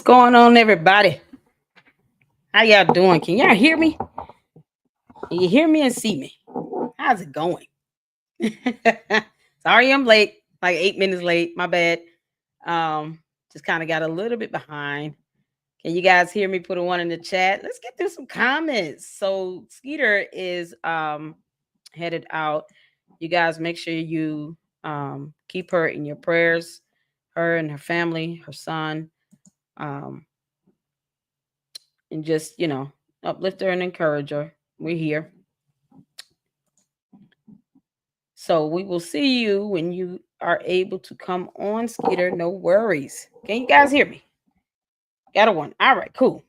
going on, everybody? How y'all doing? Can y'all hear me? Can you hear me and see me? How's it going? Sorry, I'm late. Like 8 minutes late. My bad. Just kind of got a little bit behind. Can you guys hear me? Put a one in the chat. Let's get through some comments. So Skeeter is headed out. You guys make sure you keep her in your prayers. Her and her family, her son. And just, uplift her and encourage her. We're here. So we will see you when you are able to come on, Skeeter. No worries. Can you guys hear me? Got a one. All right, cool.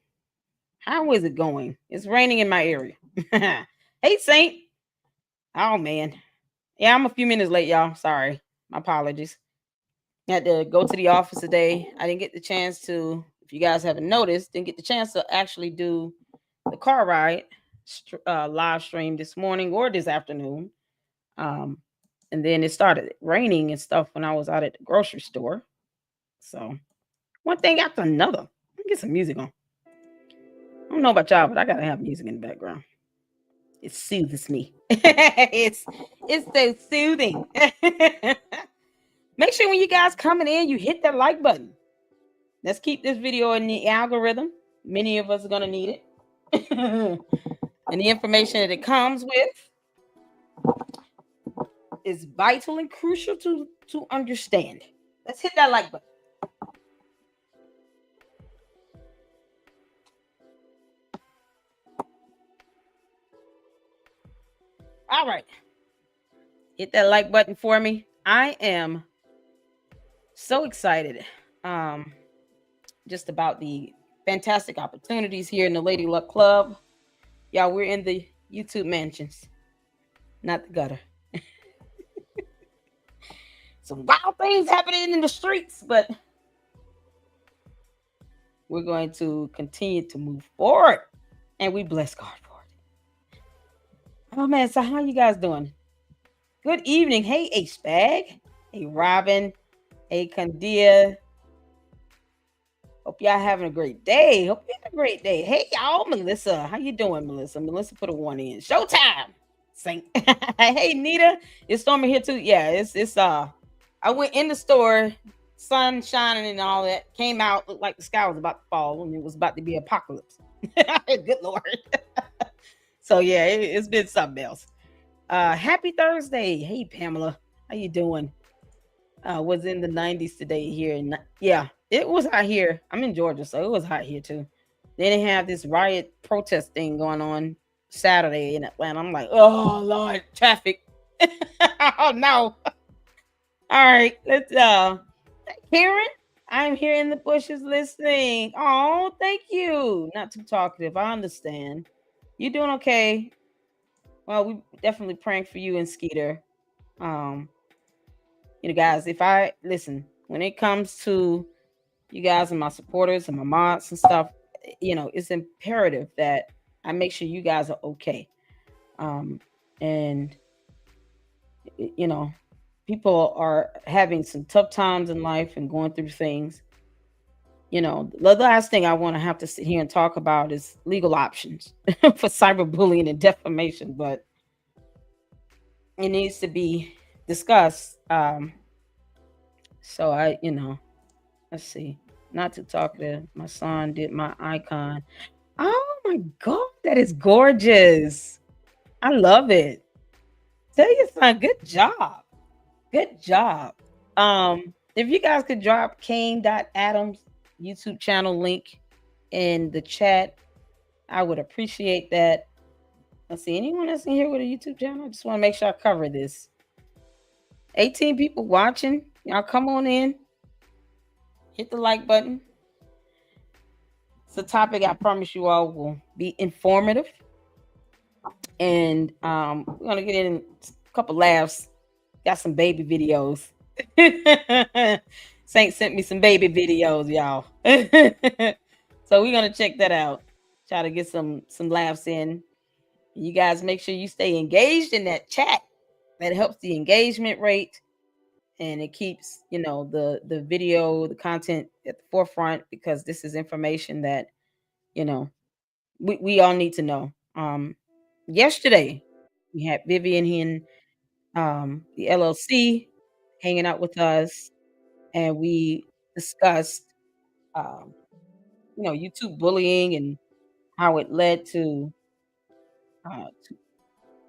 How is it going? It's raining in my area. Hey, Saint. Oh, man. Yeah, I'm a few minutes late, y'all. Sorry. My apologies. I had to go to the office today. I didn't get the chance to, if you guys haven't noticed, didn't get the chance to actually do the car ride live stream this morning or this afternoon. And then it started raining and stuff when I was out at the grocery store. So one thing after another. Let me get some music on. I don't know about y'all, but I gotta have music in the background. It soothes me. it's so soothing. Make sure when you guys coming in, you hit that like button. Let's keep this video in the algorithm. Many of us are gonna need it. And the information that it comes with is vital and crucial to understand. Let's hit that like button. All right. Hit that like button for me. I am so excited just about the fantastic opportunities here in the Lady Luck Club. Y'all, we're in the YouTube mansions, not the gutter. Some wild things happening in the streets, but we're going to continue to move forward, and we bless God for it. Oh man, so how you guys doing? Good evening. Hey, H-Bag. Hey, Robin. Hey, Candia. Hope y'all having a great day. Hope you had a great day. Hey, y'all, Melissa. How you doing, Melissa? Melissa put a one in. Showtime. Saint. Hey, Nita. It's storming here too. Yeah, it's I went in the store, sun shining and all that. Came out, looked like the sky was about to fall and it was about to be apocalypse. Good Lord. So yeah, it's been something else. Happy Thursday. Hey, Pamela. How you doing? Was in the 90s today here. And yeah, it was hot here. I'm in Georgia, so it was hot here too. Then they have this riot protest thing going on Saturday in Atlanta. I'm like, oh Lord, traffic. Oh no. All right, let's Karen, I'm here in the bushes listening. Oh, thank you. Not too talkative. I understand. You doing okay? Well, we definitely praying for you and Skeeter. Guys, if I listen, when it comes to you guys and my supporters and my mods and stuff, it's imperative that I make sure you guys are okay. And people are having some tough times in life and going through things. The last thing I want to have to sit here and talk about is legal options for cyberbullying and defamation, but it needs to be discussed. So let's see. Not to talk to my son did my icon. Oh my God, that is gorgeous. I love it. Tell your son, good job. Good job. If you guys could drop Kane.Adams YouTube channel link in the chat, I would appreciate that. Let's see, anyone else in here with a YouTube channel? I just want to make sure I cover this. 18 people watching. Y'all come on in. Hit the like button. It's a topic I promise you all will be informative. And we're going to get in a couple laughs. Got some baby videos. Saint sent me some baby videos, y'all. So we're going to check that out. Try to get some laughs in. You guys make sure you stay engaged in that chat. That helps the engagement rate. and it keeps, the video, the content at the forefront, because this is information that, you know, we all need to know. Yesterday we had Vivian here, the LLC, hanging out with us, and we discussed, um, YouTube bullying and how it led to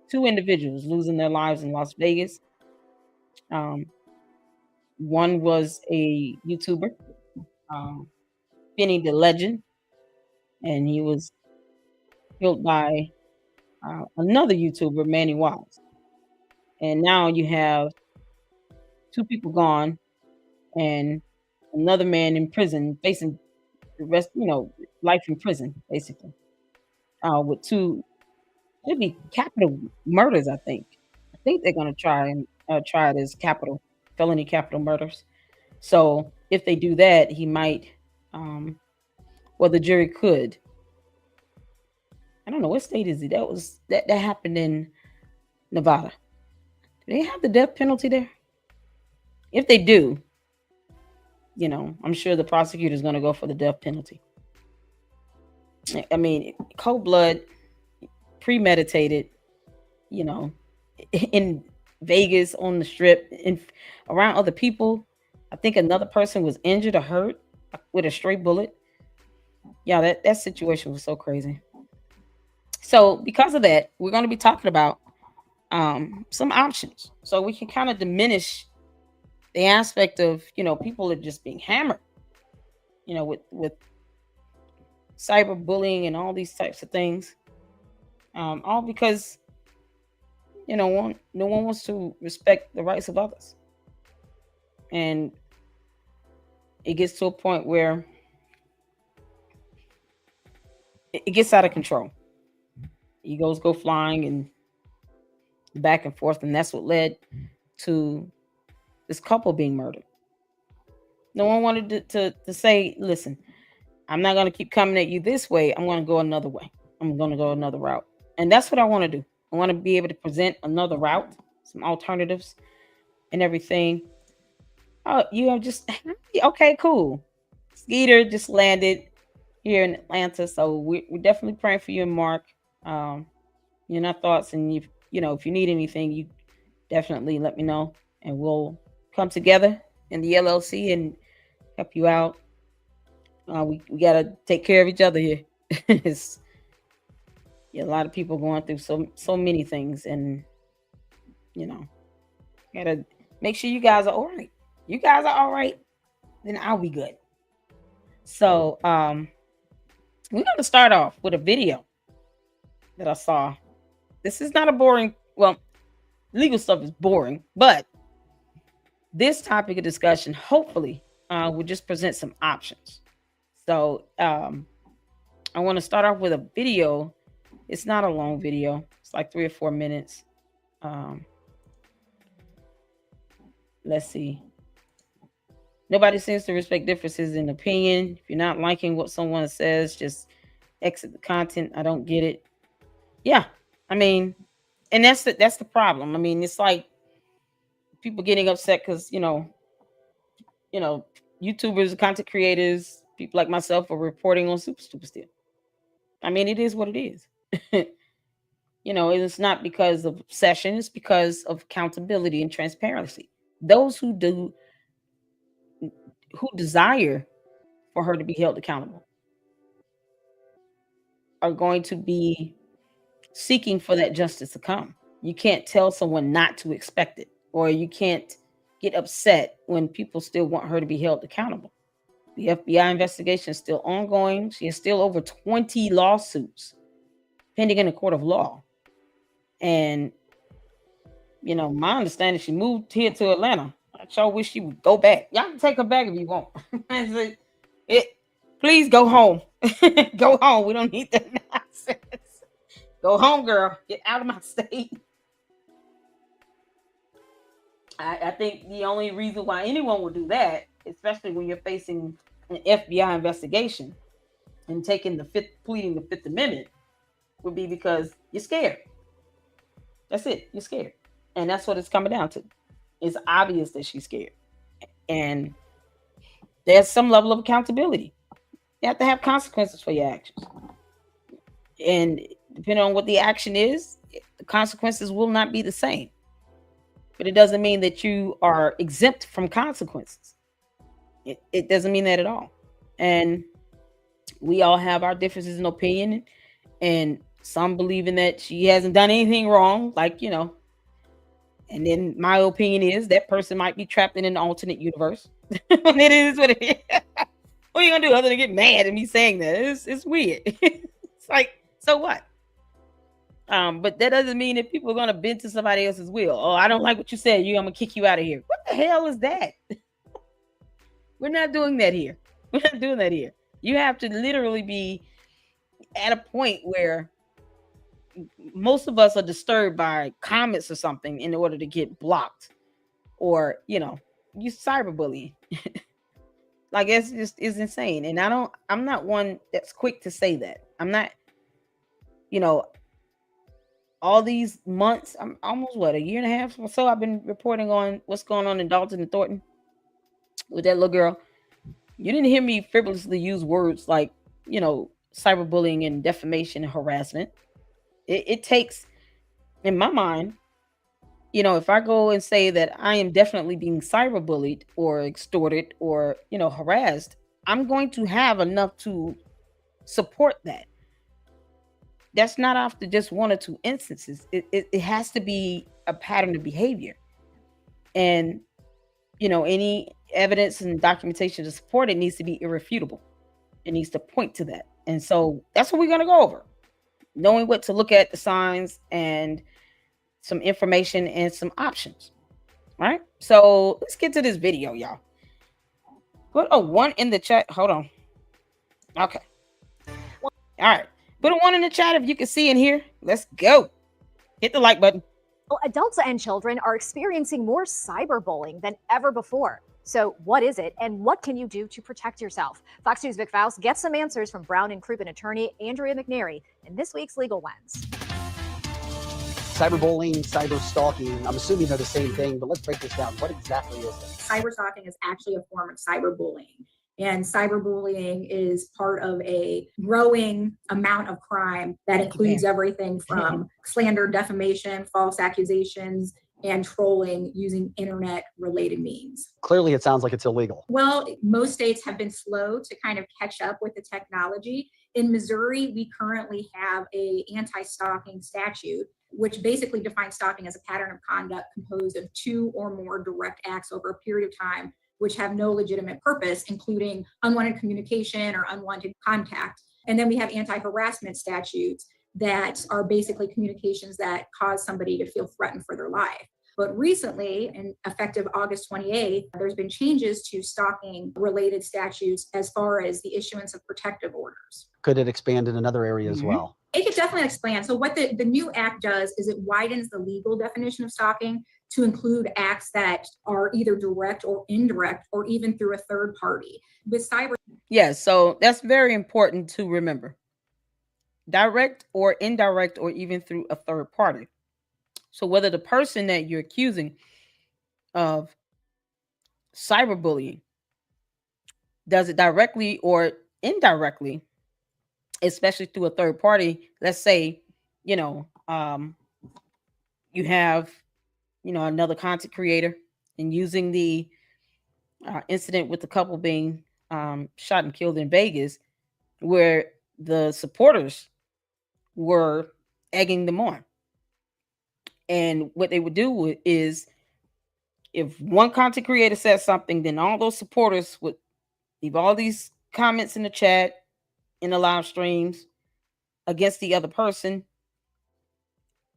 two individuals losing their lives in Las Vegas. Um, One was a YouTuber, um, Benny the Legend, and he was killed by another YouTuber, Manny Wise. And now you have two people gone and another man in prison facing the rest, life in prison, basically, with two, should be capital murders, I think. I think they're going to try it as felony capital murders. So if they do that, he might, um, well, the jury could. I don't know what state is it. That happened in Nevada. Do they have the death penalty there? If they do, I'm sure the prosecutor is going to go for the death penalty. I mean, cold blood, premeditated, you know, in Vegas on the strip, around other people. I think another person was injured or hurt with a stray bullet. Yeah, that situation was so crazy. So because of that, we're going to be talking about some options, so we can kind of diminish the aspect of, people are just being hammered, with cyberbullying and all these types of things, all because, no one wants to respect the rights of others, and it gets to a point where it gets out of control. Egos go flying and back and forth, and that's what led to this couple being murdered. No one wanted to say, listen, I'm not going to keep coming at you this way. I'm going to go another way. I'm going to go another route. And that's what I want to do. I want to be able to present another route, some alternatives and everything. Oh, you have just, okay, cool. Skeeter just landed here in Atlanta. So we're definitely praying for you and Mark. Our thoughts, and if you need anything, you definitely let me know, and we'll come together in the LLC and help you out. We gotta take care of each other here. It's, a lot of people going through so many things, and gotta make sure you guys are all right. You guys are all right, then I'll be good. So we're gonna start off with a video that I saw. This is not a boring, well, legal stuff is boring, but this topic of discussion hopefully will just present some options. So I want to start off with a video. It's not a long video. It's like 3 or 4 minutes. Let's see. Nobody seems to respect differences in opinion. If you're not liking what someone says, just exit the content. I don't get it. Yeah, I mean, and that's the problem. I mean, it's like people getting upset because YouTubers, content creators, people like myself are reporting on Super Stupid still. I mean, it is what it is. It's not because of obsession, it's because of accountability and transparency. Those who desire for her to be held accountable are going to be seeking for that justice to come. You can't tell someone not to expect it, or you can't get upset when people still want her to be held accountable. The FBI investigation is still ongoing. She has still over 20 lawsuits pending in a court of law. And, my understanding, she moved here to Atlanta. I sure wish she would go back. Y'all can take her back if you want. Please go home. Go home. We don't need that nonsense. Go home, girl. Get out of my state. I think the only reason why anyone would do that, especially when you're facing an FBI investigation and pleading the Fifth Amendment, would be because you're scared. That's it. You're scared. And that's what it's coming down to. It's obvious that she's scared. And there's some level of accountability. You have to have consequences for your actions. And depending on what the action is, the consequences will not be the same. But it doesn't mean that you are exempt from consequences. It doesn't mean that at all. And we all have our differences in opinion, and some believing that she hasn't done anything wrong, like, and then my opinion is that person might be trapped in an alternate universe. It is what it is. What are you gonna do other than get mad at me saying that? It's weird. It's like, so what? But that doesn't mean that people are gonna bend to somebody else's will. Oh, I don't like what you said. I'm gonna kick you out of here. What the hell is that? We're not doing that here. We're not doing that here. You have to literally be at a point where most of us are disturbed by comments or something in order to get blocked, or you cyberbullying. Like, it's just is insane. And I'm not one that's quick to say that. I'm not, all these months, I'm almost a year and a half or so, I've been reporting on what's going on in Dalton and Thornton with that little girl. You didn't hear me frivolously use words like, cyberbullying and defamation and harassment. It takes, in my mind, if I go and say that I am definitely being cyberbullied or extorted or, harassed, I'm going to have enough to support that. That's not after just one or two instances. It has to be a pattern of behavior. And, any evidence and documentation to support it needs to be irrefutable. It needs to point to that. And so that's what we're going to go over. Knowing what to look at, the signs, and some information and some options. All right. So let's get to this video, y'all. Put a 1 in the chat. Hold on. Okay. All right. Put a 1 in the chat if you can see and hear. Let's go. Hit the like button. Well, adults and children are experiencing more cyberbullying than ever before. So what is it, and what can you do to protect yourself? Fox News' Vic Faust gets some answers from Brown and Crouppen attorney Andrea McNary in this week's Legal Lens. Cyberbullying, cyber stalking, I'm assuming they're the same thing, but let's break this down. What exactly is it? Cyber stalking is actually a form of cyberbullying. And cyberbullying is part of a growing amount of crime that includes everything from slander, defamation, false accusations, and trolling using internet-related means. Clearly, it sounds like it's illegal. Well, most states have been slow to kind of catch up with the technology. In Missouri, we currently have an anti-stalking statute, which basically defines stalking as a pattern of conduct composed of 2 or more direct acts over a period of time, which have no legitimate purpose, including unwanted communication or unwanted contact. And then we have anti-harassment statutes that are basically communications that cause somebody to feel threatened for their life. But recently, and effective August 28th, there's been changes to stalking related statutes as far as the issuance of protective orders. Could it expand in another area as well? It could definitely expand. So what the new act does is it widens the legal definition of stalking to include acts that are either direct or indirect, or even through a third party. With cyber. Yeah, so that's very important to remember. Direct or indirect, or even through a third party. So whether the person that you're accusing of cyberbullying does it directly or indirectly, especially through a third party, let's say, you have, another content creator, and using the incident with the couple being shot and killed in Vegas, where the supporters were egging them on. And what they would do is, if one content creator says something, then all those supporters would leave all these comments in the chat, in the live streams against the other person.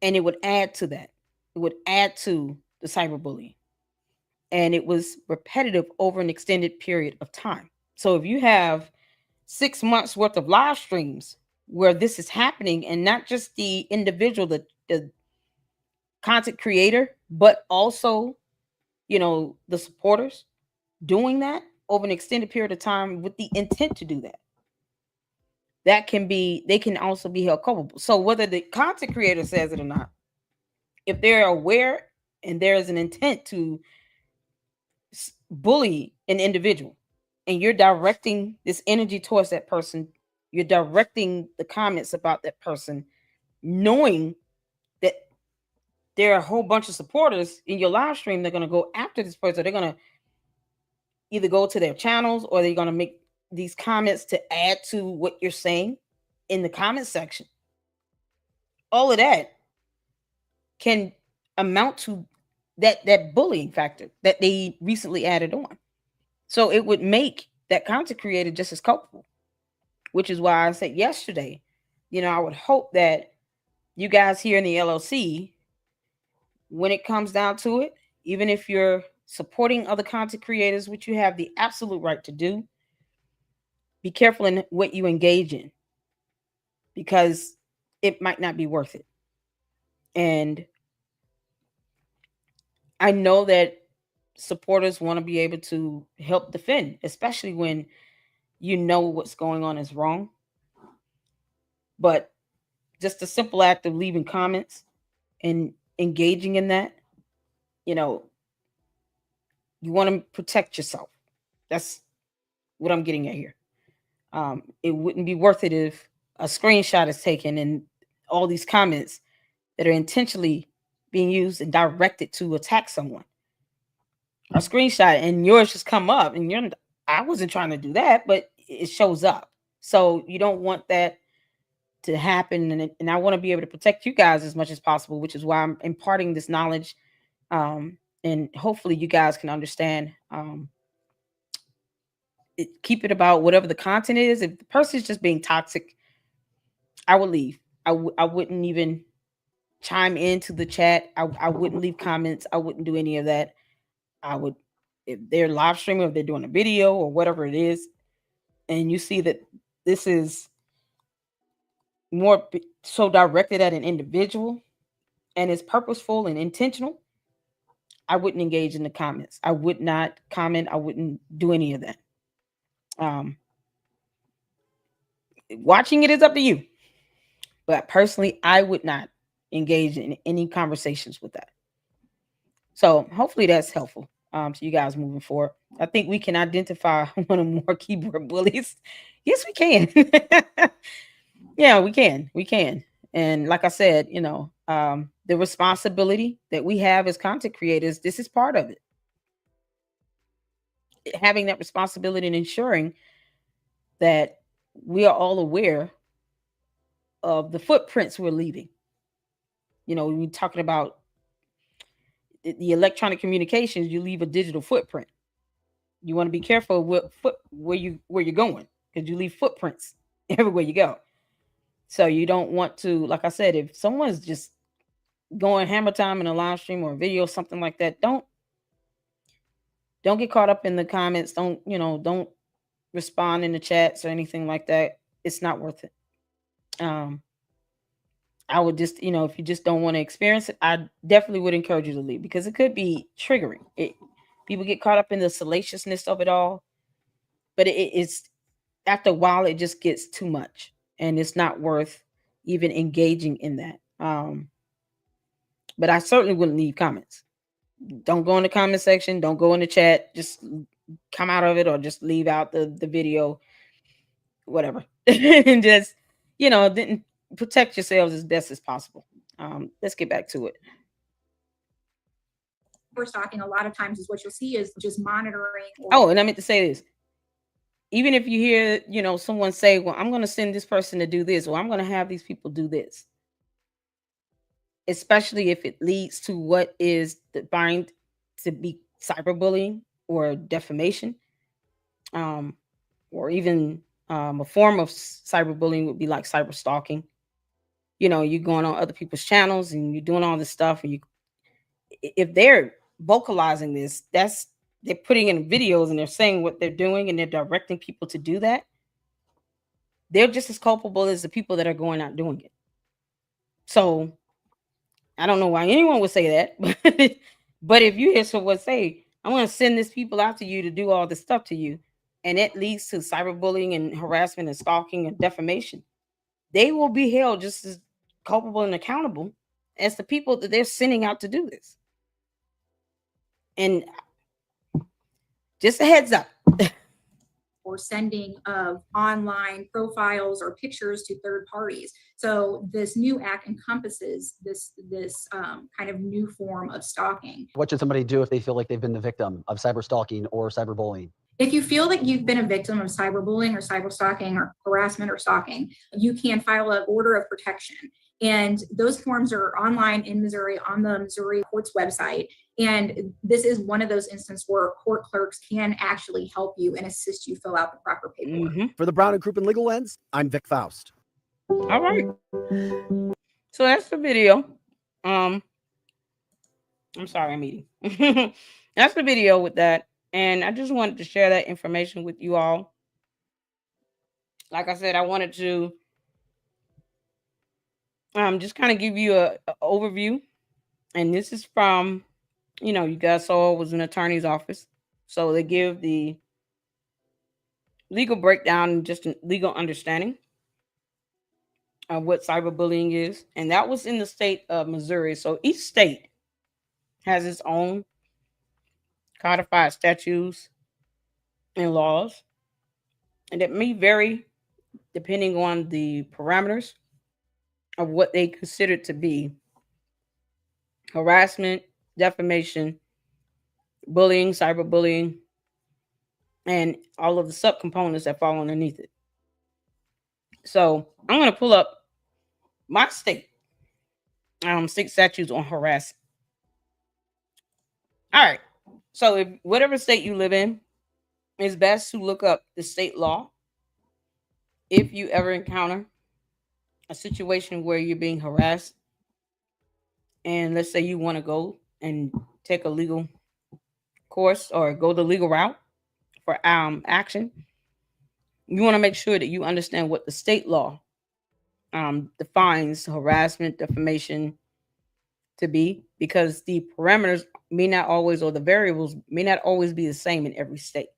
And it would add to that. It would add to the cyberbullying. And it was repetitive over an extended period of time. So if you have 6 months worth of live streams where this is happening, and not just the individual, the content creator, but also, the supporters doing that over an extended period of time with the intent to do that, they can also be held culpable. So whether the content creator says it or not, if they're aware and there is an intent to bully an individual, and you're directing this energy towards that person, you're directing the comments about that person, knowing that there are a whole bunch of supporters in your live stream, they're going to go after this person. They're going to either go to their channels, or they're going to make these comments to add to what you're saying in the comment section. All of that can amount to that bullying factor that they recently added on. So it would make that content creator just as culpable, which is why I said yesterday, I would hope that you guys here in the LLC, when it comes down to it, even if you're supporting other content creators, which you have the absolute right to do, be careful in what you engage in, because it might not be worth it. And I know that supporters want to be able to help defend, especially when you know what's going on is wrong. But just a simple act of leaving comments and engaging in that, you want to protect yourself. That's what I'm getting at here. It wouldn't be worth it if a screenshot is taken and all these comments that are intentionally being used and directed to attack someone. A screenshot and yours just come up, and I wasn't trying to do that, but it shows up. So you don't want that to happen, and I want to be able to protect you guys as much as possible, which is why I'm imparting this knowledge, and hopefully you guys can understand. Keep it about whatever the content is. If the person is just being toxic, I would leave. I wouldn't even chime into the chat. I wouldn't leave comments. I wouldn't do any of that. I would, if they're live streaming, if they're doing a video or whatever it is, and you see that this is more so directed at an individual and is purposeful and intentional, I wouldn't engage in the comments. I would not comment. I wouldn't do any of that. Watching it is up to you, but personally, I would not engage in any conversations with that. So hopefully that's helpful to you guys moving forward. I think we can identify one or more keyboard bullies. Yes, we can. Yeah, we can. And like I said, the responsibility that we have as content creators, this is part of it. Having that responsibility and ensuring that we are all aware of the footprints we're leaving. When we're talking about the electronic communications, you leave a digital footprint. You want to be careful where you're going, because you leave footprints everywhere you go. So you don't want to, like I said, if someone's just going hammer time in a live stream or a video, something like that, don't get caught up in the comments. Don't respond in the chats or anything like that. It's not worth it. I would just, if you just don't want to experience it, I definitely would encourage you to leave, because it could be triggering. People get caught up in the salaciousness of it all, but it's after a while, it just gets too much, and it's not worth even engaging in that. But I certainly wouldn't leave comments. Don't go in the comment section. Don't go in the chat. Just come out of it, or just leave out the video, whatever. And just, didn't protect yourselves as best as possible. Let's get back to it. We're stalking, a lot of times is what you'll see is just monitoring. And I meant to say this. Even if you hear, someone say, well, I'm going to send this person to do this, or I'm going to have these people do this, especially if it leads to what is defined to be cyberbullying or defamation, or even a form of cyberbullying would be like cyber stalking. You're going on other people's channels and you're doing all this stuff, and if they're vocalizing this, they're putting in videos and they're saying what they're doing and they're directing people to do that. They're just as culpable as the people that are going out doing it. So I don't know why anyone would say that, but if you hear someone say, I'm going to send these people out to you to do all this stuff to you, and it leads to cyberbullying and harassment and stalking and defamation, they will be held just as culpable and accountable as the people that they're sending out to do this. And just a heads up. Or sending of online profiles or pictures to third parties. So this new act encompasses this kind of new form of stalking. What should somebody do if they feel like they've been the victim of cyber stalking or cyberbullying? If you feel that you've been a victim of cyberbullying or cyber stalking or harassment or stalking, you can file an order of protection. And those forms are online in Missouri on the Missouri court's website. And this is one of those instances where court clerks can actually help you and assist you fill out the proper paperwork. For the Brown and Crouppen Legal Lens, I'm Vic Faust. All right. So that's the video. I'm sorry, I'm eating. That's the video with that. And I just wanted to share that information with you all. Like I said, I wanted to just kind of give you a overview. And this is from, you guys saw it was an attorney's office. So they give the legal breakdown and just a legal understanding of what cyberbullying is. And that was in the state of Missouri. So each state has its own codified statutes and laws. And it may vary depending on the parameters of what they consider to be harassment, defamation, bullying, cyberbullying, and all of the subcomponents that fall underneath it. So I'm going to pull up my state statutes on harassment. All right. So if whatever state you live in, it's best to look up the state law if you ever encounter a situation where you're being harassed, and let's say you want to go and take a legal course or go the legal route for action. You want to make sure that you understand what the state law defines harassment, defamation to be, because the parameters may not always, or the variables may not always be the same in every state.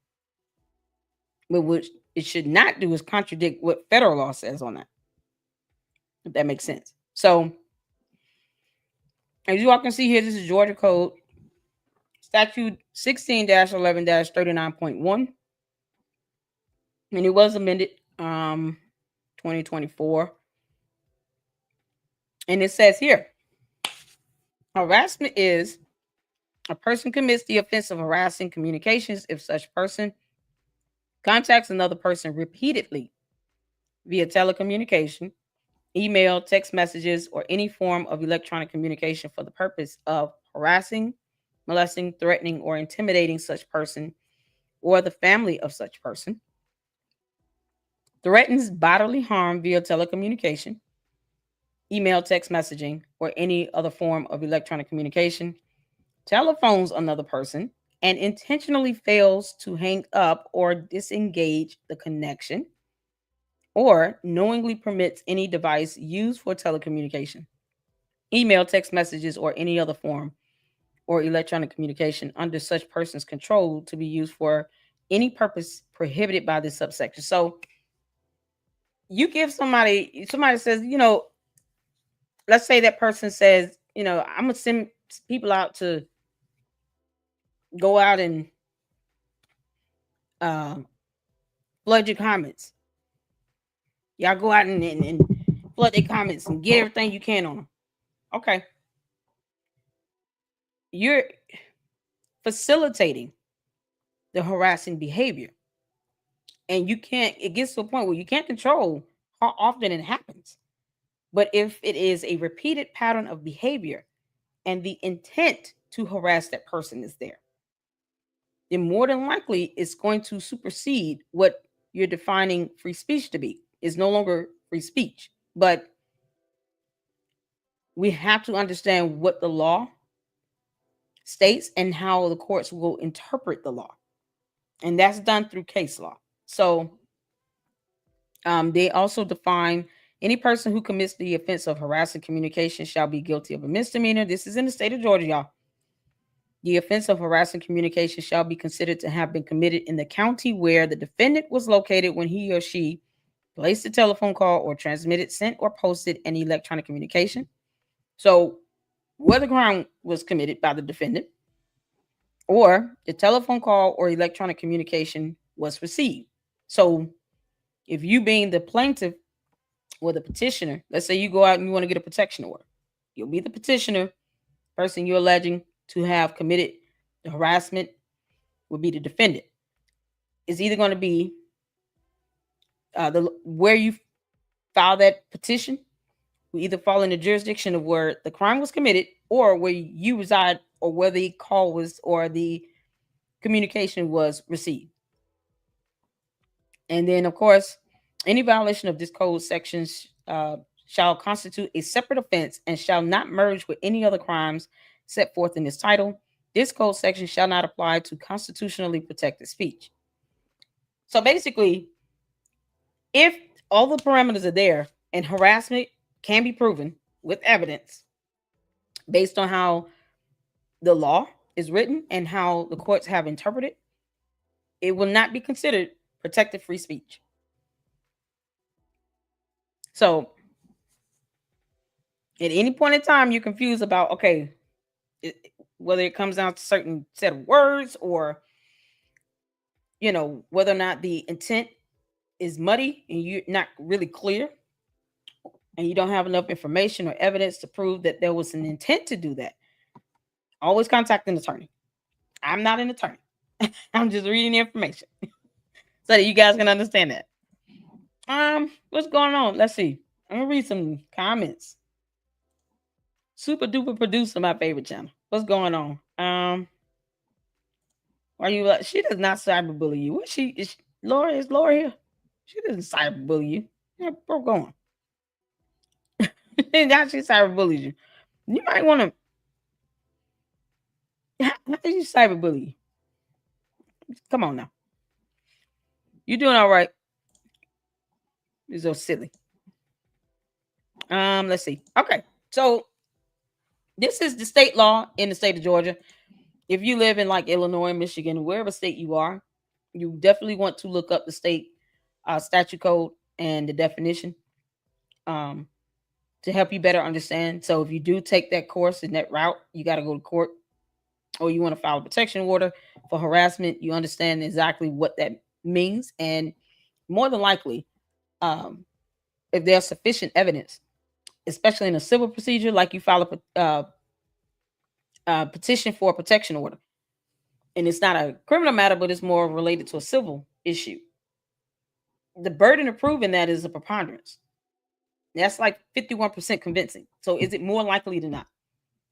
But what it should not do is contradict what federal law says on that, if that makes sense. So as you all can see here, this is Georgia Code Statute 16-11-39.1. And it was amended 2024. And it says here, harassment is a person commits the offense of harassing communications if such person contacts another person repeatedly via telecommunication, email, text messages, or any form of electronic communication for the purpose of harassing, molesting, threatening, or intimidating such person or the family of such person, threatens bodily harm via telecommunication, email, text messaging, or any other form of electronic communication, telephones another person, and intentionally fails to hang up or disengage the connection, or knowingly permits any device used for telecommunication, email, text messages, or any other form or electronic communication under such person's control to be used for any purpose prohibited by this subsection. So you give somebody says, let's say that person says, I'm going to send people out to go out and flood your comments. Y'all go out and flood their comments and get everything you can on them. Okay. You're facilitating the harassing behavior. And it gets to a point where you can't control how often it happens. But if it is a repeated pattern of behavior and the intent to harass that person is there, then more than likely it's going to supersede what you're defining free speech to be. It's no longer free speech. But we have to understand what the law states and how the courts will interpret the law. And that's done through case law. So they also define any person who commits the offense of harassing communication shall be guilty of a misdemeanor. This is in the state of Georgia, y'all. The offense of harassing communication shall be considered to have been committed in the county where the defendant was located when he or she placed a telephone call or transmitted, sent, or posted an electronic communication. So whether the crime was committed by the defendant or the telephone call or electronic communication was received. So if you being the plaintiff or the petitioner, let's say you go out and you want to get a protection order, you'll be the petitioner. Person you're alleging to have committed the harassment would be the defendant. It's either going to be the where you file that petition will either fall in the jurisdiction of where the crime was committed or where you reside or where the call was or the communication was received. And then, of course, any violation of this code sections shall constitute a separate offense and shall not merge with any other crimes set forth in this title. This code section shall not apply to constitutionally protected speech. So basically, if all the parameters are there and harassment can be proven with evidence based on how the law is written and how the courts have interpreted, it will not be considered protected free speech. So at any point in time, you're confused about, okay, whether it comes down to a certain set of words or, whether or not the intent is muddy and you're not really clear and you don't have enough information or evidence to prove that there was an intent to do that, always contact an attorney. I'm not an attorney. I'm just reading the information so that you guys can understand that. What's going on? Let's see. I'm gonna read some comments. Super duper producer, my favorite channel. What's going on? Are you? She does not cyberbully you. What is Laura? Is Laura here? She doesn't cyberbully you. Yeah, bro, go on. Now she cyberbullies you. You might want to. How did you cyberbully you? Come on now. You doing all right? You're so silly. Let's see. Okay, so this is the state law in the state of Georgia. If you live in like Illinois, Michigan, wherever state you are, you definitely want to look up the state statute code and the definition to help you better understand. So if you do take that course in that route, you got to go to court or you want to file a protection order for harassment, you understand exactly what that means. And more than likely, if there's sufficient evidence, especially in a civil procedure, like you file a petition for a protection order, and it's not a criminal matter, but it's more related to a civil issue, the burden of proving that is a preponderance. That's like 51% convincing. So is it more likely than not?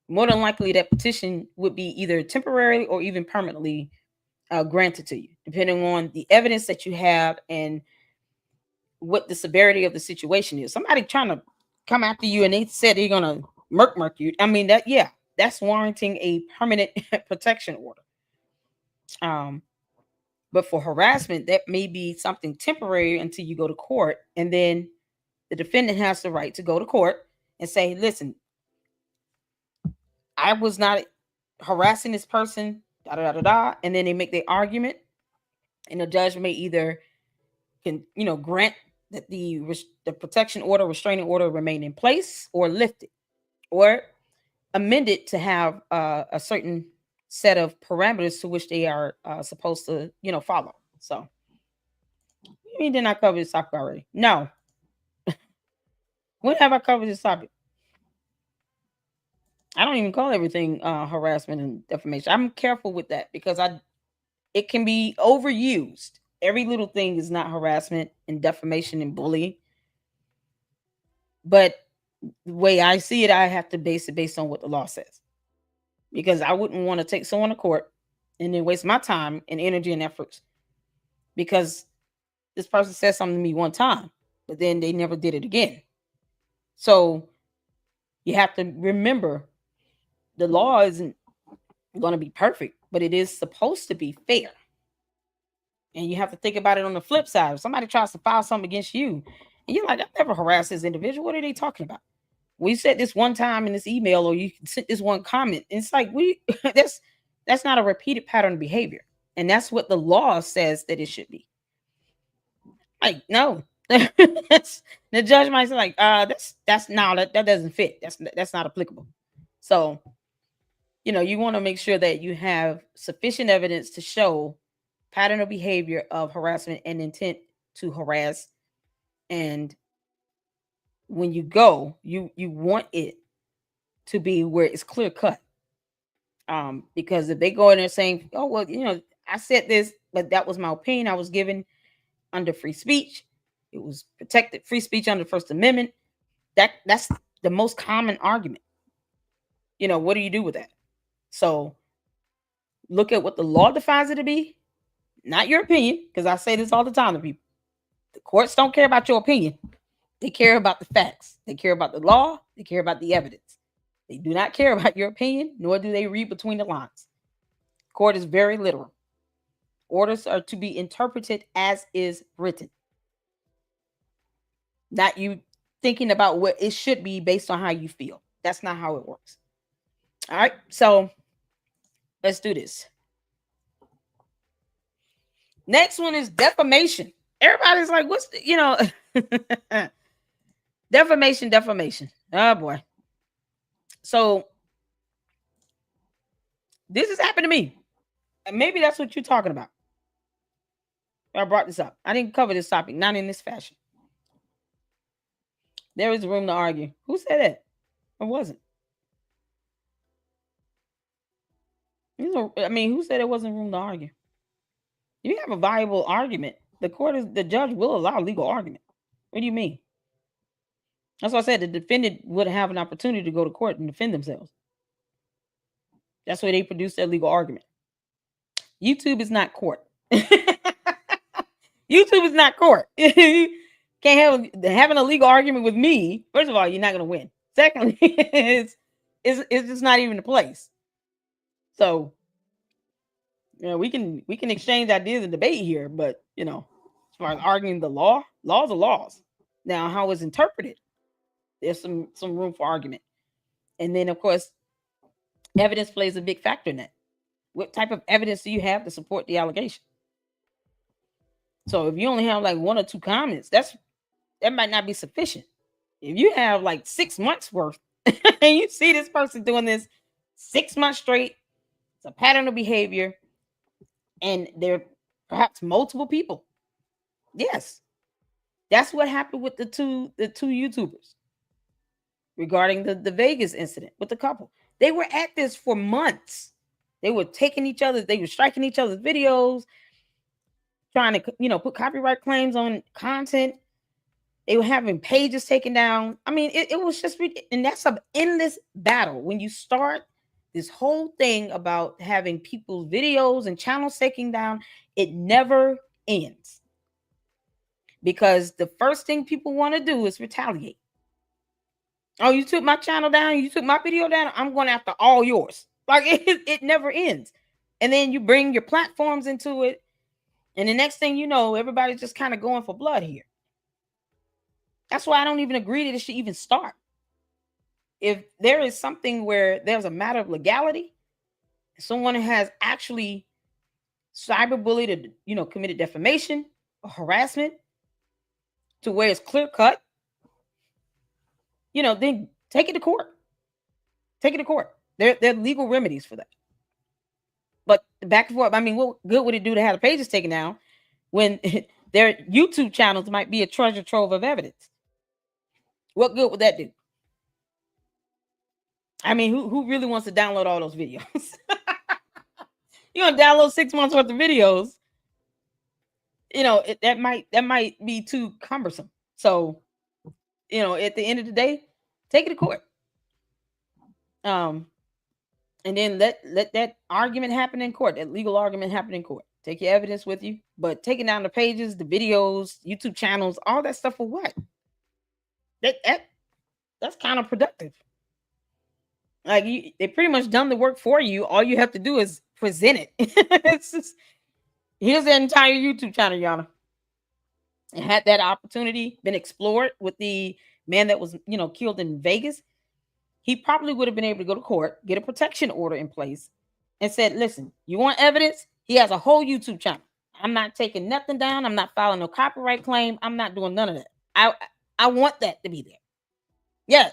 More than likely, that petition would be either temporarily or even permanently granted to you, depending on the evidence that you have and what the severity of the situation is. Somebody trying to come after you and they said they're going to murk you. I mean, that's warranting a permanent protection order. But for harassment, that may be something temporary until you go to court. And then the defendant has the right to go to court and say, listen, I was not harassing this person, da da da da. And then they make their argument, and the judge may either grant that the protection order, restraining order remain in place, or lift it, or amend it to have a certain set of parameters to which they are supposed to, follow. So, you mean did not cover this topic already? No. When have I covered this topic? I don't even call everything harassment and defamation. I'm careful with that because it can be overused. Every little thing is not harassment and defamation and bullying. But the way I see it, I have to base it based on what the law says. Because I wouldn't want to take someone to court and then waste my time and energy and efforts because this person said something to me one time, but then they never did it again. So you have to remember the law isn't going to be perfect, but it is supposed to be fair. And you have to think about it on the flip side. If somebody tries to file something against you, and you're like, I've never harassed this individual. What are they talking about? We said this one time in this email, or you sent this one comment. It's like that's not a repeated pattern of behavior. And that's what the law says that it should be. Like, no. The judge might say, like, that doesn't fit. That's not applicable. So You want to make sure that you have sufficient evidence to show pattern of behavior of harassment and intent to harass. And when you go, you want it to be where it's clear cut. Because if they go in there saying, oh, well, I said this, but that was my opinion I was given under free speech. It was protected free speech under First Amendment. That's the most common argument. What do you do with that? So look at what the law defines it to be, not your opinion, because I say this all the time to people. The courts don't care about your opinion. They care about the facts. They care about the law. They care about the evidence. They do not care about your opinion, nor do they read between the lines. Court is very literal. Orders are to be interpreted as is written. Not you thinking about what it should be based on how you feel. That's not how it works. All right, so let's do this. Next one is defamation. Everybody's like, what's the, defamation. Oh boy. So this has happened to me. And maybe that's what you're talking about. I brought this up. I didn't cover this topic, not in this fashion. There is room to argue. Who said that? Or wasn't? Who said there wasn't room to argue? You have a viable argument. The judge will allow legal argument. What do you mean? That's why I said the defendant would have an opportunity to go to court and defend themselves. That's why they produce their legal argument. YouTube is not court. YouTube is not court. You can't having a legal argument with me. First of all, you're not going to win. Secondly, it's just not even a place. So, we can exchange ideas and debate here, but as far as arguing the laws are laws. Now, how it's interpreted, there's some room for argument. And then, of course, evidence plays a big factor in that. What type of evidence do you have to support the allegation? So if you only have like 1 or 2 comments, that might not be sufficient. If you have like 6 months worth and you see this person doing this 6 months straight, it's a pattern of behavior, and there perhaps multiple people. Yes. That's what happened with the two YouTubers regarding the Vegas incident with the couple. They were at this for months. They were striking each other's videos, trying to, put copyright claims on content. They were having pages taken down. It was just, and that's an endless battle. When you start this whole thing about having people's videos and channels taken down, it never ends. Because the first thing people want to do is retaliate. Oh, you took my channel down, you took my video down, I'm going after all yours. Like it never ends. And then you bring your platforms into it. And the next thing you know, everybody's just kind of going for blood here. That's why I don't even agree that it should even start. If there is something where there's a matter of legality, someone has actually cyberbullied or, committed defamation or harassment to where it's clear cut, then take it to court. Take it to court. There are legal remedies for that. But back and forth, what good would it do to have the pages taken down when their YouTube channels might be a treasure trove of evidence? What good would that do? Who really wants to download all those videos? You're gonna download 6 months worth of videos. That might be too cumbersome. So, at the end of the day, take it to court. And then let that argument happen in court, that legal argument happen in court. Take your evidence with you, but taking down the pages, the videos, YouTube channels, all that stuff for what? That's counterproductive. Like they pretty much done the work for you. All you have to do is present it. It's just, here's the entire YouTube channel, Yana. And had that opportunity been explored with the man that was, killed in Vegas, he probably would have been able to go to court, get a protection order in place, and said, listen, you want evidence? He has a whole YouTube channel. I'm not taking nothing down. I'm not filing no copyright claim. I'm not doing none of that. I want that to be there. Yeah,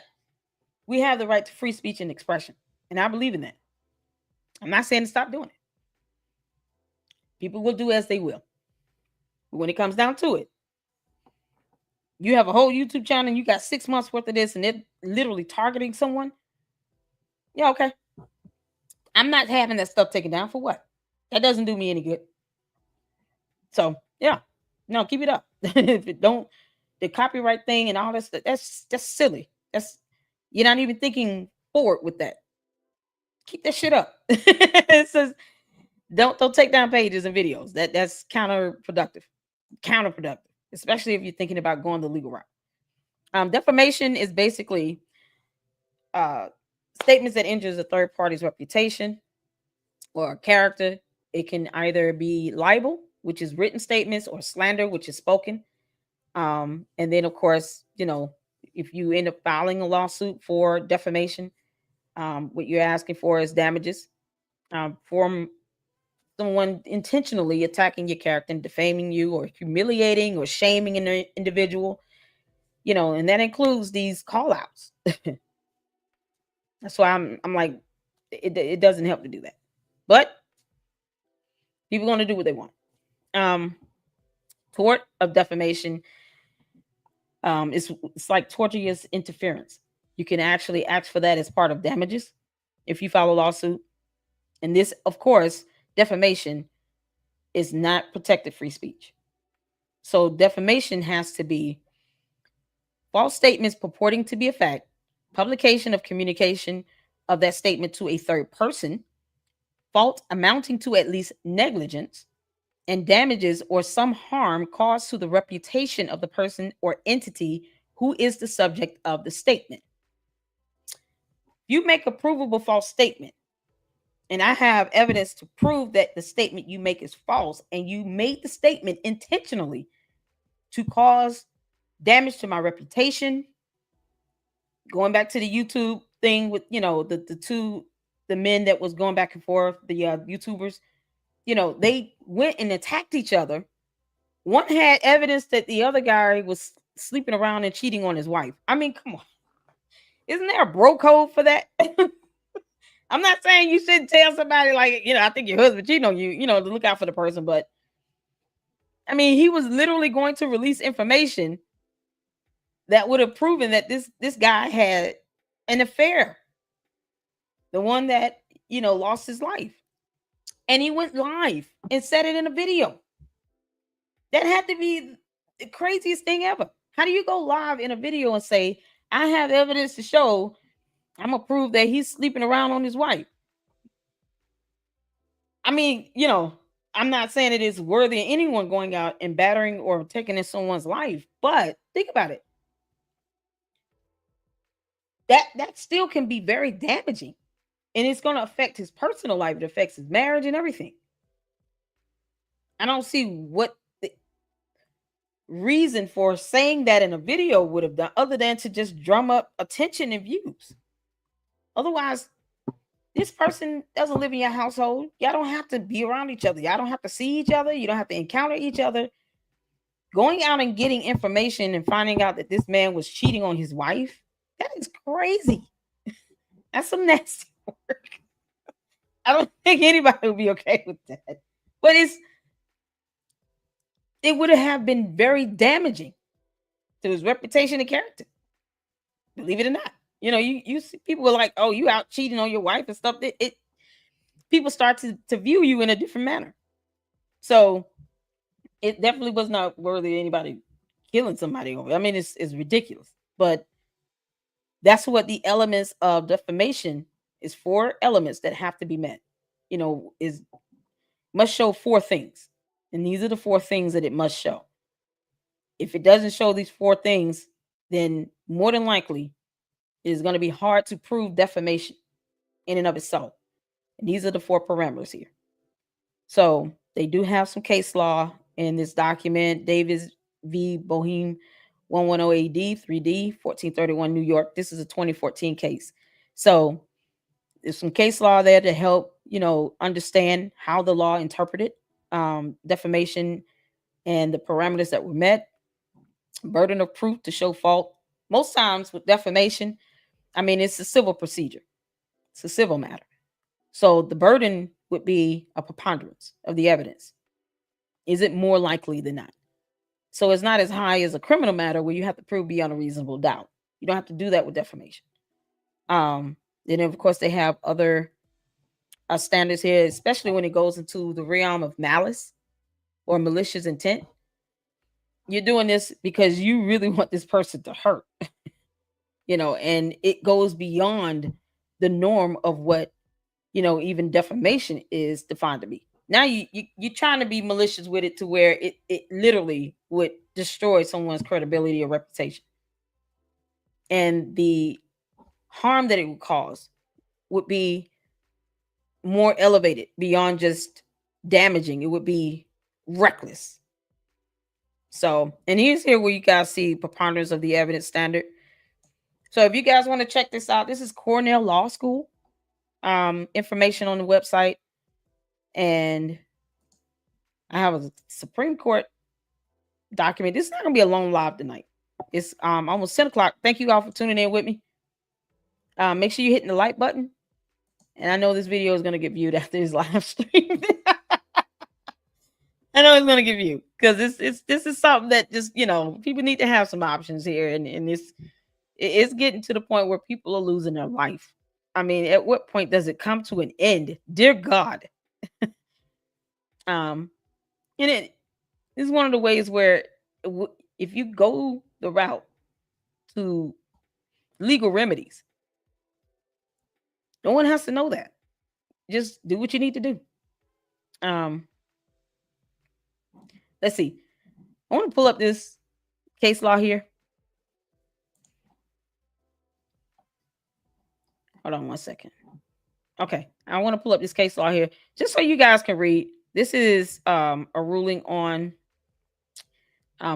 we have the right to free speech and expression, and I believe in that. I'm not saying to stop doing it. People will do as they will. But when it comes down to it, you have a whole YouTube channel and you got 6 months worth of this and they're literally targeting someone. Yeah, okay. I'm not having that stuff taken down for what? That doesn't do me any good. So yeah, no, keep it up. If it don't, the copyright thing and all that stuff, that's silly. That's, you're not even thinking forward with that. Keep that shit up. It says don't take down pages and videos. That's counterproductive. Counterproductive, especially if you're thinking about going the legal route. Defamation is basically statements that injures a third party's reputation or character. It can either be libel, which is written statements, or slander, which is spoken. And then, of course, if you end up filing a lawsuit for defamation, what you're asking for is damages from someone intentionally attacking your character and defaming you, or humiliating or shaming an individual, and that includes these call outs. That's why I'm like, it doesn't help to do that, but people are going to do what they want. Tort of defamation, it's like tortious interference. You can actually ask for that as part of damages if you file a lawsuit. And this, of course, defamation is not protected free speech. So defamation has to be false statements purporting to be a fact, publication of communication of that statement to a third person, fault amounting to at least negligence, and damages or some harm caused to the reputation of the person or entity who is the subject of the statement. You make a provable false statement, and I have evidence to prove that the statement you make is false, and you made the statement intentionally to cause damage to my reputation. Going back to the YouTube thing with, the men that was going back and forth, the YouTubers, they went and attacked each other. One had evidence that the other guy was sleeping around and cheating on his wife. I mean, come on. Isn't there a bro code for that? I'm not saying you shouldn't tell somebody, like, I think your husband cheating on you, to look out for the person. But I mean, he was literally going to release information that would have proven that this guy had an affair. The one that, lost his life. And he went live and said it in a video. That had to be the craziest thing ever. How do you go live in a video and say, I have evidence to show, I'm going to prove that he's sleeping around on his wife? I mean, I'm not saying it is worthy of anyone going out and battering or taking in someone's life, but think about it. That still can be very damaging. And it's going to affect his personal life. It affects his marriage and everything. I don't see what the reason for saying that in a video would have done, other than to just drum up attention and views. Otherwise, this person doesn't live in your household. Y'all don't have to be around each other. Y'all don't have to see each other. You don't have to encounter each other. Going out and getting information and finding out that this man was cheating on his wife, that is crazy. That's some nasty work. I don't think anybody would be okay with that. But it would have been very damaging to his reputation and character. Believe it or not. You see people were like, oh, you out cheating on your wife and stuff. People start to view you in a different manner. So it definitely was not worthy of anybody killing somebody over. I mean, it's ridiculous. But that's what the elements of defamation is for. Elements that have to be met. Must show 4 things. And these are the 4 things that it must show. If it doesn't show these 4 things, then more than likely it is going to be hard to prove defamation in and of itself. And these are the 4 parameters here. So they do have some case law in this document. Davis v. Boheme 110 AD 3D 1431 New York. This is a 2014 case. So there's some case law there to help, understand how the law interpreted defamation and the parameters that were met. Burden of proof to show fault. Most times with defamation, I mean, it's a civil procedure. It's a civil matter. So the burden would be a preponderance of the evidence. Is it more likely than not? So it's not as high as a criminal matter where you have to prove beyond a reasonable doubt. You don't have to do that with defamation. Then of course they have other standards here, especially when it goes into the realm of malice or malicious intent. You're doing this because you really want this person to hurt, and it goes beyond the norm of what, even defamation is defined to be. Now you're trying to be malicious with it to where it literally would destroy someone's credibility or reputation. And the harm that it would cause would be more elevated beyond just damaging. It would be reckless. So, and here's where you guys see preponderance of the evidence standard. So if you guys want to check this out, this is Cornell Law School. Information on the website. And I have a Supreme Court document. This is not gonna be a long live tonight. It's almost 10 o'clock. Thank you all for tuning in with me. Make sure you're hitting the like button. And I know this video is gonna get viewed after this live stream. I know it's gonna get viewed because this is something that just people need to have some options here, and it's getting to the point where people are losing their life. I mean, at what point does it come to an end? Dear God. And it is one of the ways where if you go the route to legal remedies, no one has to know that. Just do what you need to do. Let's see. I want to pull up this case law here. Hold on one second. Okay. I want to pull up this case law here just so you guys can read. This is a ruling on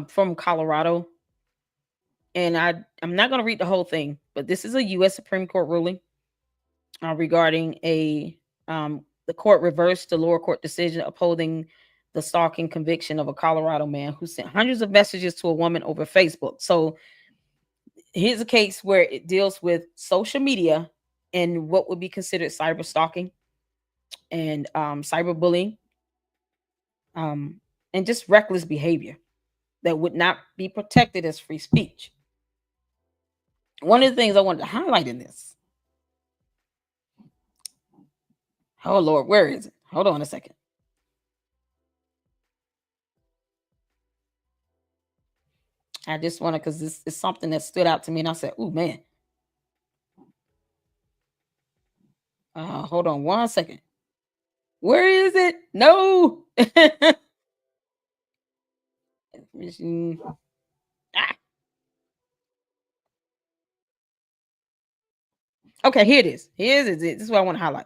from Colorado. And I'm not going to read the whole thing, but this is a U.S. Supreme Court ruling regarding the court reversed the lower court decision upholding the stalking conviction of a Colorado man who sent hundreds of messages to a woman over Facebook. So here's a case where it deals with social media and what would be considered cyber stalking and cyberbullying, and just reckless behavior that would not be protected as free speech. One of the things I wanted to highlight in this. Oh, Lord, where is it? Hold on a second. I just want to, because this is something that stood out to me. And I said, oh, man. Hold on one second. Where is it? No. Okay, here it is. This is what I want to highlight.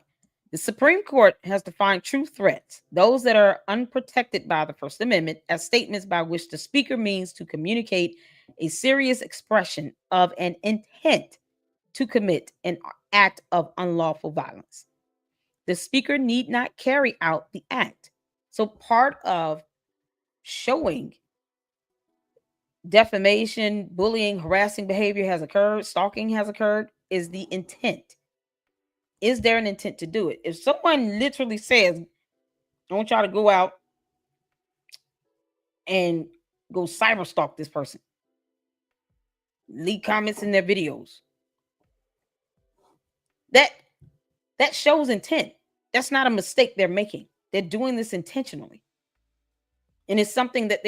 The Supreme Court has defined true threats, those that are unprotected by the First Amendment, as statements by which the speaker means to communicate a serious expression of an intent to commit an act of unlawful violence. The speaker need not carry out the act. So part of showing defamation, bullying, harassing behavior has occurred, stalking has occurred, is the intent. Is there an intent to do it? If someone literally says, I want y'all to go out and go cyber stalk this person, leave comments in their videos, that shows intent. That's not a mistake they're making. They're doing this intentionally. And it's something that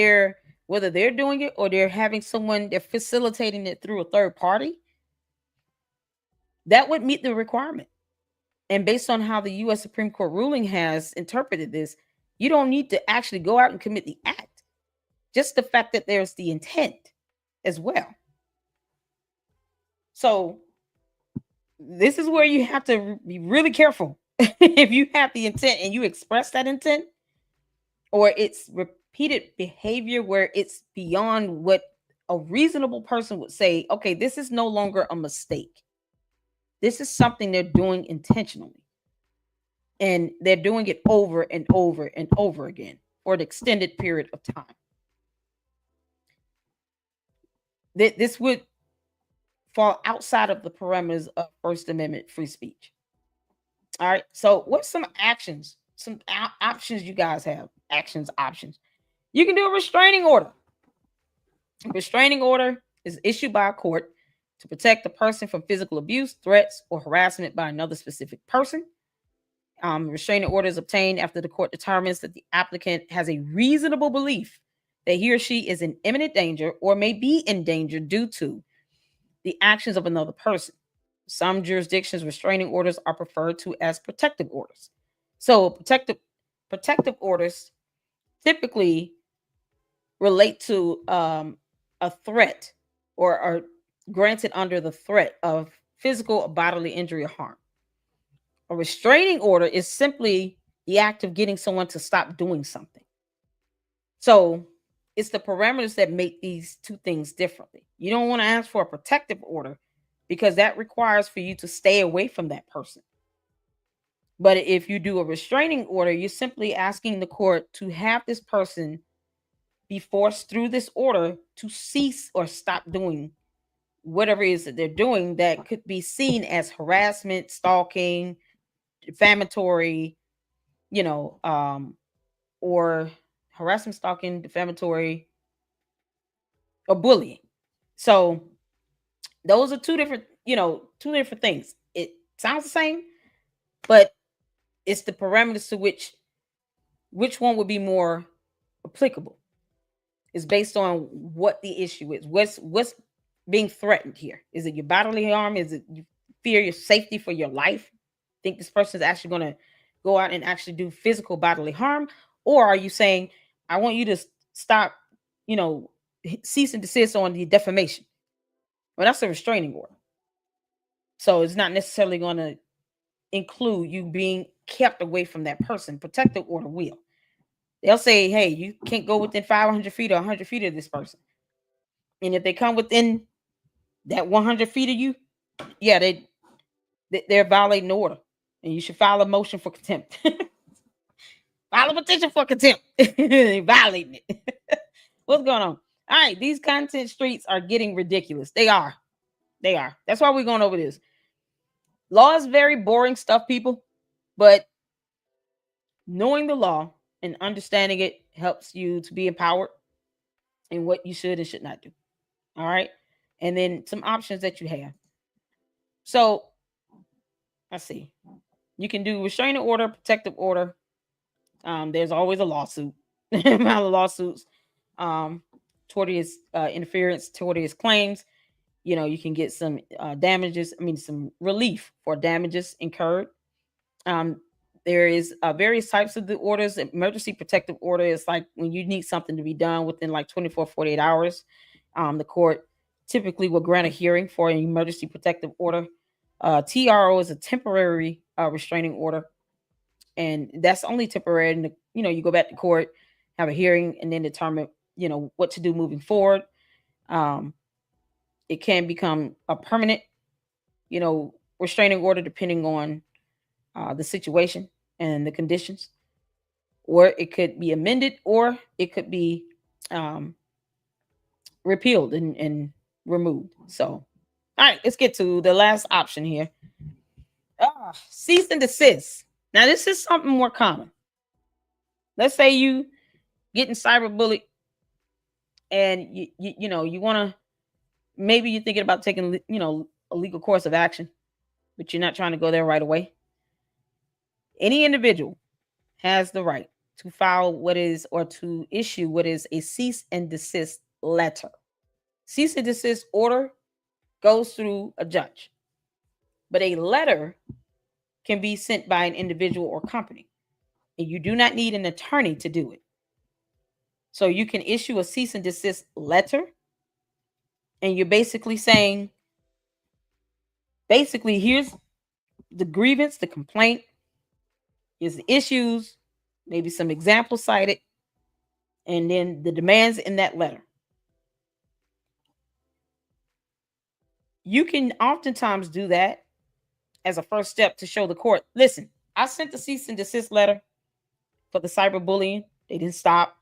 whether they're doing it or they're having someone, they're facilitating it through a third party, that would meet the requirement. And based on how the U.S. Supreme Court ruling has interpreted this, you don't need to actually go out and commit the act. Just the fact that there's the intent as well. So this is where you have to be really careful. If you have the intent and you express that intent, or it's repeated behavior where it's beyond what a reasonable person would say, okay, this is no longer a mistake. This is something they're doing intentionally. And they're doing it over and over and over again for an extended period of time. This would fall outside of the parameters of First Amendment free speech. All right. So what's some actions? Some options you guys have? Options. You can do a restraining order. A restraining order is issued by a court to protect the person from physical abuse, threats, or harassment by another specific person. Restraining order is obtained after the court determines that the applicant has a reasonable belief that he or she is in imminent danger or may be in danger due to the actions of another person. Some jurisdictions, restraining orders are referred to as protective orders. So protective orders typically relate to a threat or are granted under the threat of physical or bodily injury or harm. A restraining order is simply the act of getting someone to stop doing something. So it's the parameters that make these two things differently. You don't want to ask for a protective order because that requires for you to stay away from that person. But if you do a restraining order, you're simply asking the court to have this person be forced through this order to cease or stop doing whatever it is that they're doing that could be seen as harassment, stalking, defamatory, or harassment, stalking, defamatory, or bullying. So those are two different things. It sounds the same, but it's the parameters to which one would be more applicable. It's based on what the issue is. What's being threatened here? Is it your bodily harm? Is it you fear your safety for your life? Think this person is actually going to go out and actually do physical bodily harm? Or are you saying, I want you to stop, cease and desist on the defamation? Well, that's a restraining order. So it's not necessarily going to include you being kept away from that person. Protective order will. They'll say, hey, you can't go within 500 feet or 100 feet of this person. And if they come within that 100 feet of you, yeah, they're violating the order. And you should file a motion for contempt. File a petition for contempt. They violating it. What's going on? All right, these content streets are getting ridiculous. They are. That's why we're going over this. Law is very boring stuff, people. But knowing the law and understanding it helps you to be empowered in what you should and should not do. All right. And then some options that you have. So let's see. You can do restraining order, protective order. There's always a lawsuit. Amount of lawsuits. Tortious interference, tortious claims. You can get some damages. Some relief for damages incurred. There is various types of the orders. Emergency protective order is like when you need something to be done within like 24, 48 hours. The court typically will grant a hearing for an emergency protective order. TRO is a temporary restraining order. And that's only temporary. And, you go back to court, have a hearing, and then determine, what to do moving forward. It can become a permanent, restraining order depending on the situation and the conditions, or it could be amended, or it could be repealed and removed. So, all right, let's get to the last option here. Cease and desist. Now, this is something more common. Let's say you getting cyberbullied, and you want to, maybe you're thinking about taking a legal course of action, but you're not trying to go there right away. Any individual has the right to file to issue what is a cease and desist letter. Cease and desist order goes through a judge, but a letter can be sent by an individual or company, and you do not need an attorney to do it. So you can issue a cease and desist letter, and you're basically saying, here's the grievance, the complaint, here's the issues, maybe some examples cited, and then the demands in that letter. You can oftentimes do that as a first step to show the court, listen, I sent the cease and desist letter for the cyberbullying. They didn't stop.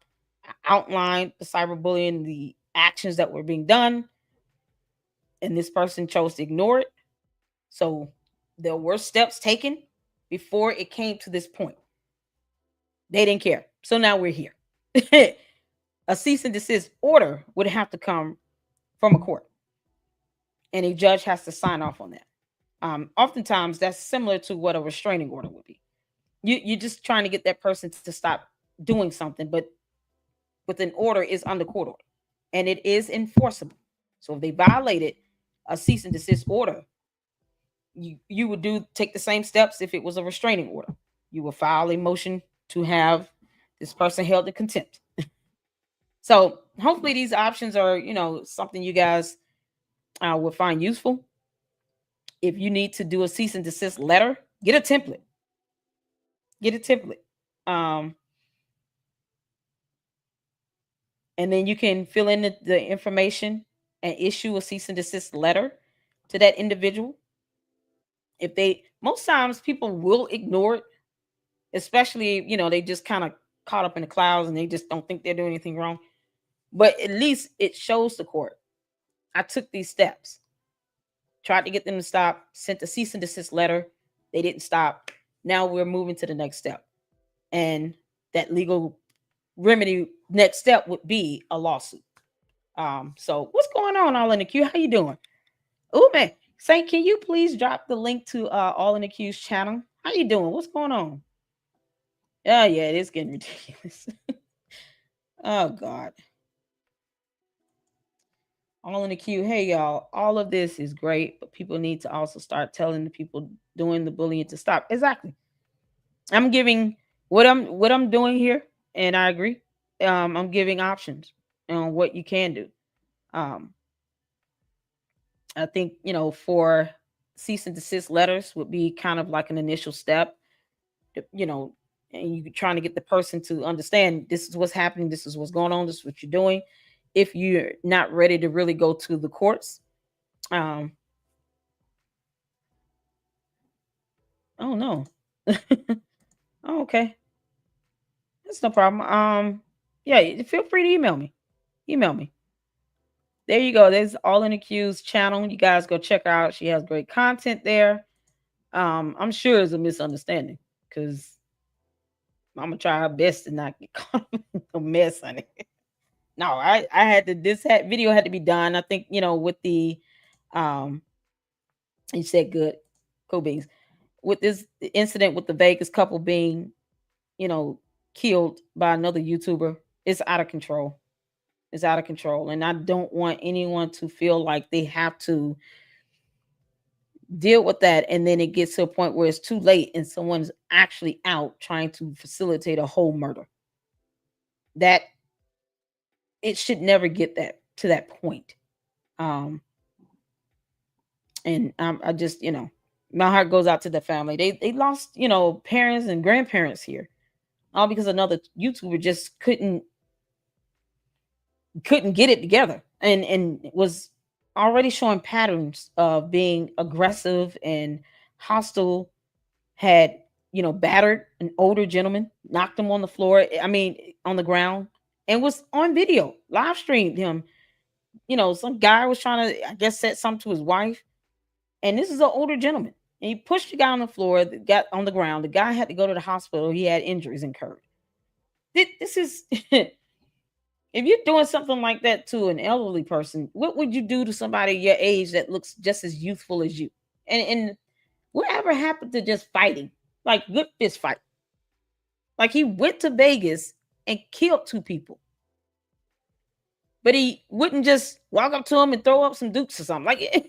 I outlined the cyberbullying, the actions that were being done, and this person chose to ignore it. So there were steps taken before it came to this point. They didn't care. So now we're here. A cease and desist order would have to come from a court, and a judge has to sign off on that. Oftentimes, that's similar to what a restraining order would be. You're just trying to get that person to stop doing something, but with an order is under court order, and it is enforceable. So if they violated a cease and desist order, you would take the same steps if it was a restraining order. You will file a motion to have this person held in contempt. So hopefully these options are, something you guys will find useful. If you need to do a cease and desist letter, get a template. And then you can fill in the information and issue a cease and desist letter to that individual. Most times people will ignore it, especially, they just kind of caught up in the clouds and they just don't think they're doing anything wrong. But at least it shows the court, I took these steps, tried to get them to stop, sent a cease and desist letter. They didn't stop. Now we're moving to the next step. And that legal remedy next step would be a lawsuit. So what's going on, All in the Queue? How you doing? Oh man, Saint, can you please drop the link to All in the Queue's channel? How you doing? What's going on? Yeah, it is getting ridiculous. Oh God. All in the Queue. Hey y'all, all of this is great, but people need to also start telling the people doing the bullying to stop. Exactly. I'm giving what I'm doing here, and I agree. I'm giving options on what you can do. I think, for cease and desist letters would be kind of like an initial step, and you're trying to get the person to understand this is what's happening, this is what's going on, this is what you're doing. If you're not ready to really go to the courts, oh no. Oh, okay, that's no problem. Yeah, feel free to email me. There you go. There's All in the Queue's channel. You guys go check her out. She has great content there. I'm sure it's a misunderstanding because I'm gonna try her best to not get caught in a mess on it. No, I had to. Video had to be done. I think with the, you said good, cool beans. With this incident with the Vegas couple being, killed by another YouTuber, it's out of control. It's out of control, and I don't want anyone to feel like they have to deal with that, and then it gets to a point where it's too late, and someone's actually out trying to facilitate a whole murder. That it should never get to that point. And I just, my heart goes out to the family. They lost, parents and grandparents here, all because another YouTuber just couldn't get it together, and was already showing patterns of being aggressive and hostile. Had battered an older gentleman, knocked him on the floor, on the ground, and was on video, live streamed him. Some guy was trying to, I guess, set something to his wife, and this is an older gentleman, and he pushed the guy on the floor, got on the ground. The guy had to go to the hospital. He had injuries incurred. This is if you're doing something like that to an elderly person, what would you do to somebody your age that looks just as youthful as you? And whatever happened to just fighting, like good fist fight? Like he went to Vegas and killed 2 people, but he wouldn't just walk up to him and throw up some dukes or something. Like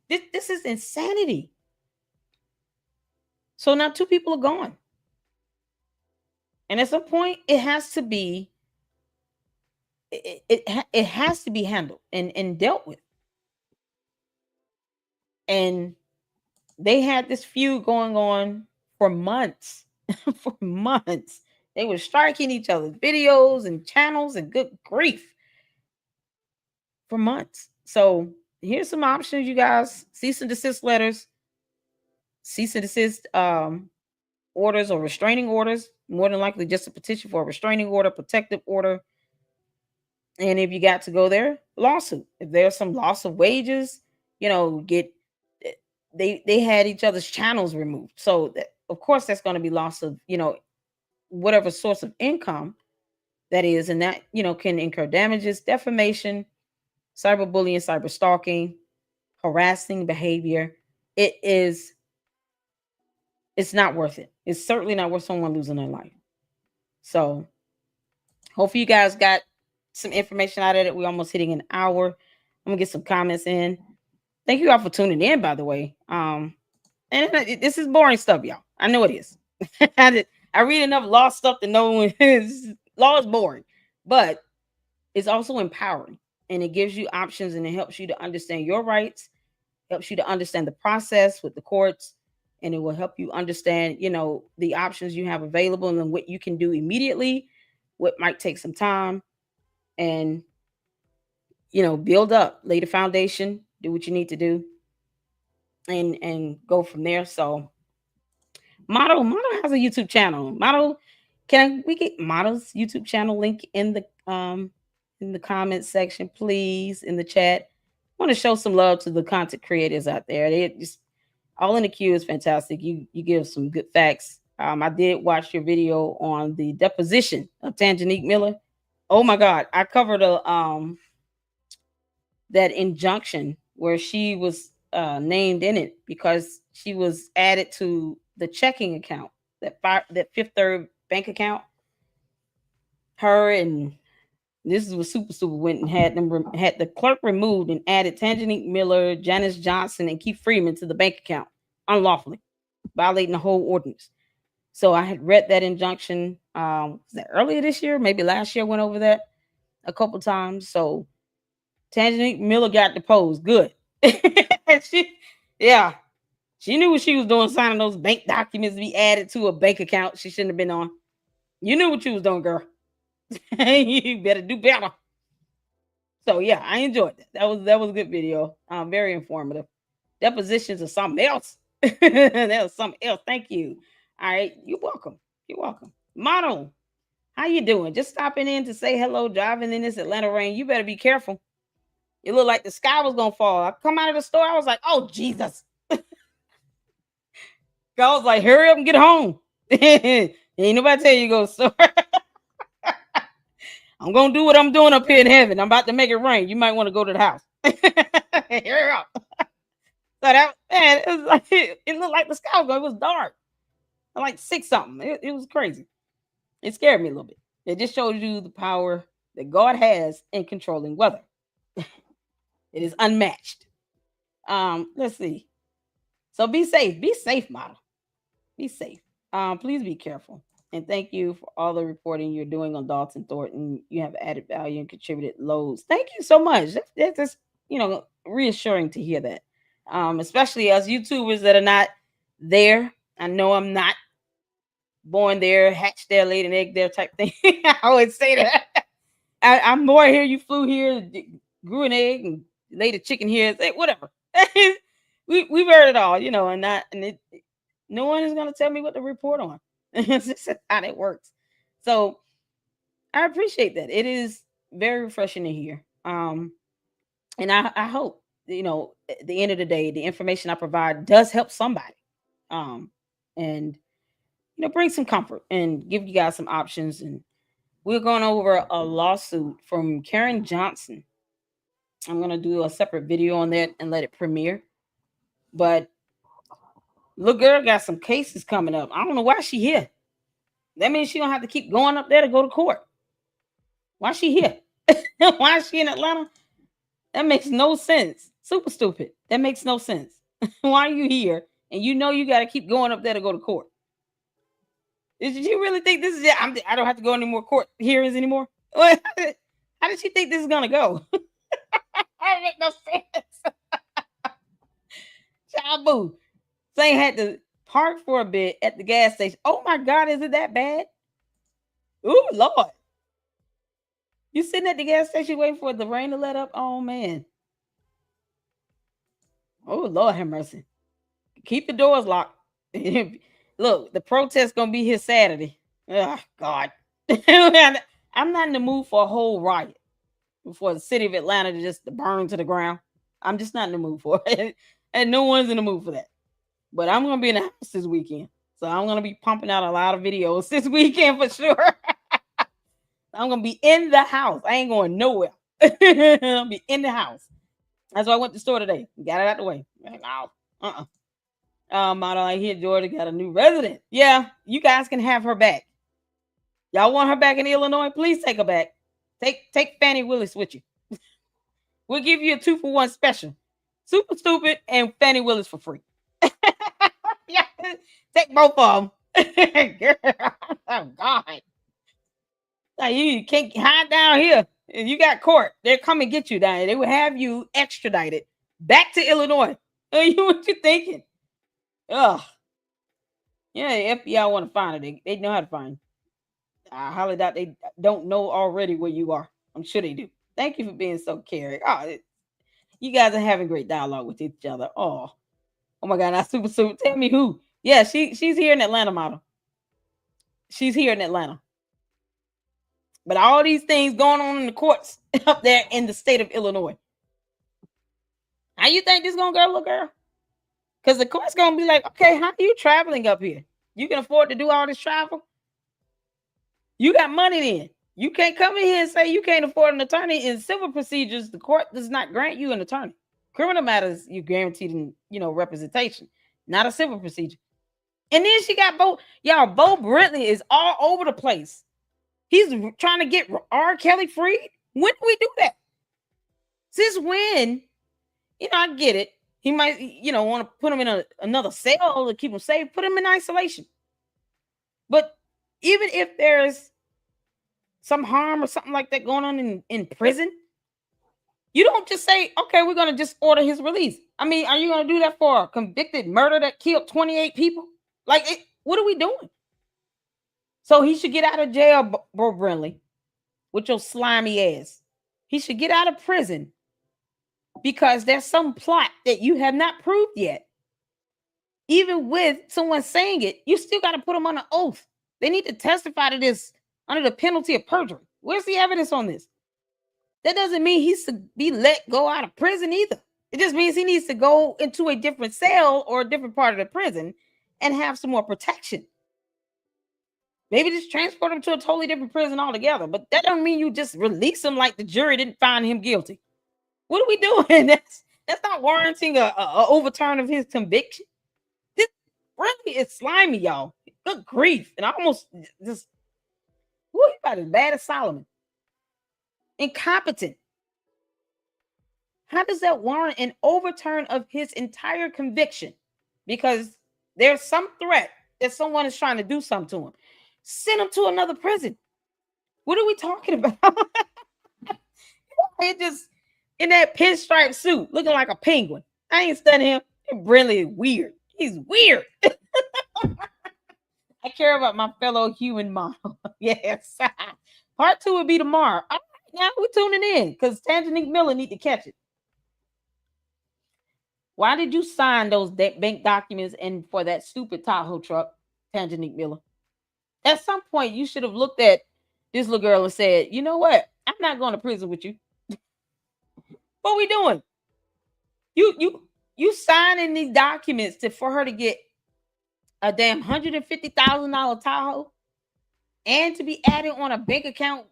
this is insanity. So now 2 people are gone, and at some point it has to be. It has to be handled and dealt with. And they had this feud going on for months. For months. They were striking each other's videos and channels, and good grief, for months. So here's some options, you guys. Cease and desist letters, cease and desist orders or restraining orders. More than likely just a petition for a restraining order, protective order. And if you got to go there, lawsuit. If there's some loss of wages, they had each other's channels removed. So that of course, that's going to be loss of, whatever source of income that is, and that, can incur damages, defamation, cyberbullying, cyber stalking, harassing behavior. It's not worth it. It's certainly not worth someone losing their life. So hopefully you guys got some information out of it. We're almost hitting an hour. I'm gonna get some comments in. Thank you all for tuning in, by the way. And this is boring stuff, y'all. I know it is. I read enough law stuff to know law is boring, but it's also empowering, and it gives you options, and it helps you to understand your rights, helps you to understand the process with the courts, and it will help you understand, the options you have available and then what you can do immediately, what might take some time, and, build up, lay the foundation, do what you need to do, and go from there. So Model has a YouTube channel. Model, we get Model's YouTube channel link in the comment section, please, in the chat. I want to show some love to the content creators out there. They just all in the queue is fantastic. You give some good facts. I did watch your video on the deposition of Tangenique Miller. Oh my God, I covered that injunction where she was named in it because she was added to the checking account, that Fifth Third bank account. Her and this is what Super went and had the clerk removed and added Tangenique Miller, Janice Johnson, and Keith Freeman to the bank account unlawfully, violating the whole ordinance. So I had read that injunction. Was that earlier this year? Maybe last year. Went over that a couple times. So Tangenique Miller got deposed. Good. She knew what she was doing, signing those bank documents to be added to a bank account she shouldn't have been on. You knew what you was doing, girl. You better do better. So yeah, I enjoyed that. That was a good video. Very informative. Depositions of something else. That was something else. Thank you. All right, you're welcome. You're welcome. Model, how you doing? Just stopping in to say hello, driving in this Atlanta rain. You better be careful. It looked like the sky was gonna fall. I come out of the store, I was like, oh Jesus. I was like, hurry up and get home. Ain't nobody tell you to go to the store. I'm gonna do what I'm doing up here in heaven. I'm about to make it rain. You might want to go to the house. Hurry up. So that, man, it was like it looked like the sky was going. It was dark. Like 6 something. It was crazy. It scared me a little bit. It just shows you the power that God has in controlling weather. It is unmatched. Let's see. So be safe. Be safe, model. Be safe. Please be careful. And thank you for all the reporting you're doing on Dalton Thornton. You have added value and contributed loads. Thank you so much. That's just, reassuring to hear that. Especially as YouTubers that are not there. I know I'm not born there, hatched there, laid an egg there type thing. I always say that. I'm born here, you flew here, grew an egg, and laid a chicken here. Say whatever. We've heard it all, no one is going to tell me what to report on. This is how that works. So I appreciate that. It is very refreshing to hear. And I hope, at the end of the day, the information I provide does help somebody. And bring some comfort and give you guys some options. And we're going over a lawsuit from Karen Johnson. I'm going to do a separate video on that and let it premiere. But little girl got some cases coming up. I don't know why she here. That means she don't have to keep going up there to go to court. Why she here? Why is she in Atlanta? That makes no sense. Super stupid. That makes no sense. Why are you here? And you got to keep going up there to go to court. Did you really think this is it? I don't have to go any more court hearings anymore? How did she think this is going to go? That makes no sense. Child boo. Saying had to park for a bit at the gas station. Oh my God, is it that bad? Ooh, Lord. You sitting at the gas station waiting for the rain to let up? Oh man. Oh Lord have mercy. Keep the doors locked. Look, the protest gonna be here Saturday. Oh God. I'm not in the mood for a whole riot for the city of Atlanta to just burn to the ground. I'm just not in the mood for it. And no one's in the mood for that. But I'm gonna be in the house this weekend. So I'm gonna be pumping out a lot of videos this weekend for sure. I'm gonna be in the house. I ain't going nowhere. I'll be in the house. That's why I went to the store today. Got it out the way. Like, oh, model I hear Georgia got a new resident. Yeah, you guys can have her back. Y'all want her back in Illinois? Please take her back. Take Fannie Willis with you. We'll give you a 2-for-1 special. Super Stupid and Fannie Willis for free. Yeah, take both of them. Girl, oh God. Now, you can't hide down here. If you got court, they'll come and get you down here. They will have you extradited back to Illinois. What you thinking? Ugh. Yeah, the FBI want to find her. They know how to find you. I highly doubt they don't know already where you are. I'm sure they do. Thank you for being so caring. Oh, you guys are having great dialogue with each other. Oh my God, not super. Tell me who. Yeah, she's here in Atlanta, model. She's here in Atlanta. But all these things going on in the courts up there in the state of Illinois. How you think this gonna go, little girl? Because the court's gonna be like, okay, how are you traveling up here? You can afford to do all this travel? You got money then. You can't come in here and say you can't afford an attorney. In civil procedures, the court does not grant you an attorney. Criminal matters, you're guaranteed representation, not a civil procedure. And then she got Bo Brentley is all over the place. He's trying to get R. Kelly freed. When do we do that? Since when? I get it. He might, want to put him in another cell to keep him safe. Put him in isolation. But even if there's some harm or something like that going on in prison, you don't just say, okay, we're going to just order his release. I mean, are you going to do that for a convicted murder that killed 28 people? What are we doing? So he should get out of jail, Bo Brentley, with your slimy ass. He should get out of prison because there's some plot that you have not proved yet. Even with someone saying it, you still got to put them on an oath. They need to testify to this under the penalty of perjury. Where's the evidence on this? That doesn't mean he's to be let go out of prison either. It just means he needs to go into a different cell or a different part of the prison and have some more protection. Maybe just transport him to a totally different prison altogether. But that doesn't mean you just release him like the jury didn't find him guilty. What are we doing? That's not warranting a overturn of his conviction. This really is slimy, y'all. Good grief. And I almost just, he's about as bad as Solomon. Incompetent. How does that warrant an overturn of his entire conviction? Because there's some threat that someone is trying to do something to him. Send him to another prison. What are we talking about? It just in that pinstripe suit, looking like a penguin. I ain't studying him. Brentley is weird. He's weird. I care about my fellow human model. Yes. Part 2 will be tomorrow. All right, now we're tuning in because Tanjanique Miller need to catch it. Why did you sign those bank documents and for that stupid Tahoe truck, Tanjanique Miller? At some point, you should have looked at this little girl and said, you know what? I'm not going to prison with you. What we doing? You signing these documents for her to get a damn $150,000 Tahoe and to be added on a bank account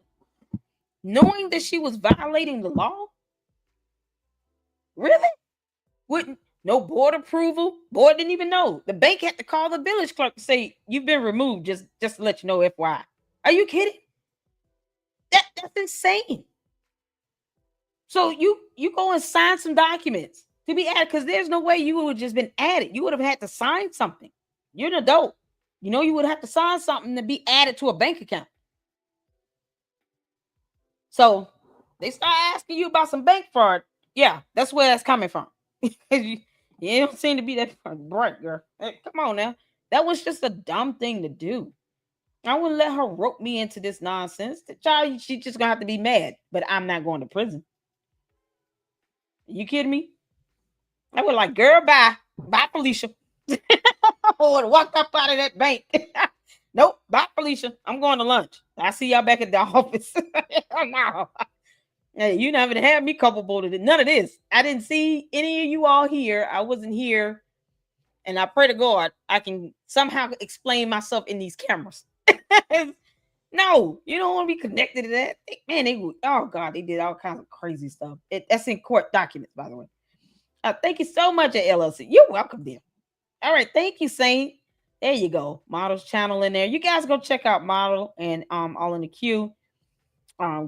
knowing that she was violating the law? Really? Wouldn't no board approval? Board didn't even know. The bank had to call the village clerk to say you've been removed. Just to let you know, FYI. Are you kidding? That's insane. So you go and sign some documents to be added because there's no way you would have just been added. You would have had to sign something. You're an adult. You would have to sign something to be added to a bank account. So they start asking you about some bank fraud. Yeah, that's where that's coming from. You don't seem to be that bright, girl. Hey, come on now. That was just a dumb thing to do. I wouldn't let her rope me into this nonsense. The child, she's just gonna have to be mad, but I'm not going to prison. You kidding me? I was like, girl, bye, Felicia. I would have walked up out of that bank. Nope, bye, Felicia. I'm going to lunch. I see y'all back at the office. No. Hey, you never had me culpable to none of this. I didn't see any of you all here. I wasn't here And I pray to God I can somehow explain myself in these cameras. No, you don't want to be connected to that. Man, oh God, they did all kinds of crazy stuff. That's in court documents, by the way. Thank you so much at LLC. You're welcome, dear. All right, thank you, Saint. There you go. Model's channel in there. You guys go check out Model and All in the Queue.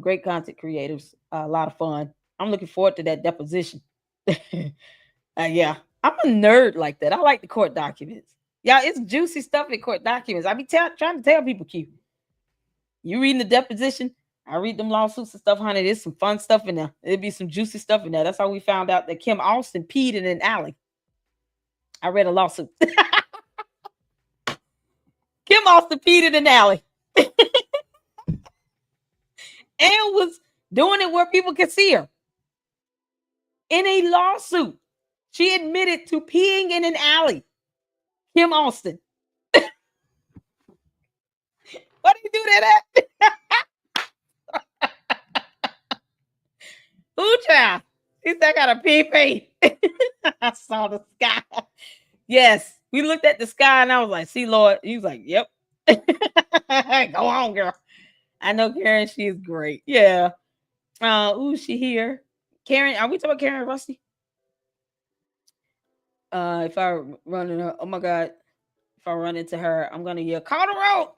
Great content creators. A lot of fun. I'm looking forward to that deposition. Yeah, I'm a nerd like that. I like the court documents. Yeah, it's juicy stuff in court documents. I be trying to tell people, Q. You reading the deposition? I read them lawsuits and stuff, honey. There's some fun stuff in there. There'll be some juicy stuff in there. That's how we found out that Kim Austin peed in an alley. I read a lawsuit. Kim Austin peed in an alley. And was doing it where people could see her. In a lawsuit, she admitted to peeing in an alley. Kim Austin. What do you do that at? Ooh, child. He said, I got a pee. I saw the sky. Yes. We looked at the sky and I was like, see, Lord. He was like, yep. Go on, girl. I know Karen, she is great. Yeah. Ooh, she here. Karen, are we talking about Karen Rusty? If I run into her, oh my God. If I run into her, I'm gonna yell, call the road.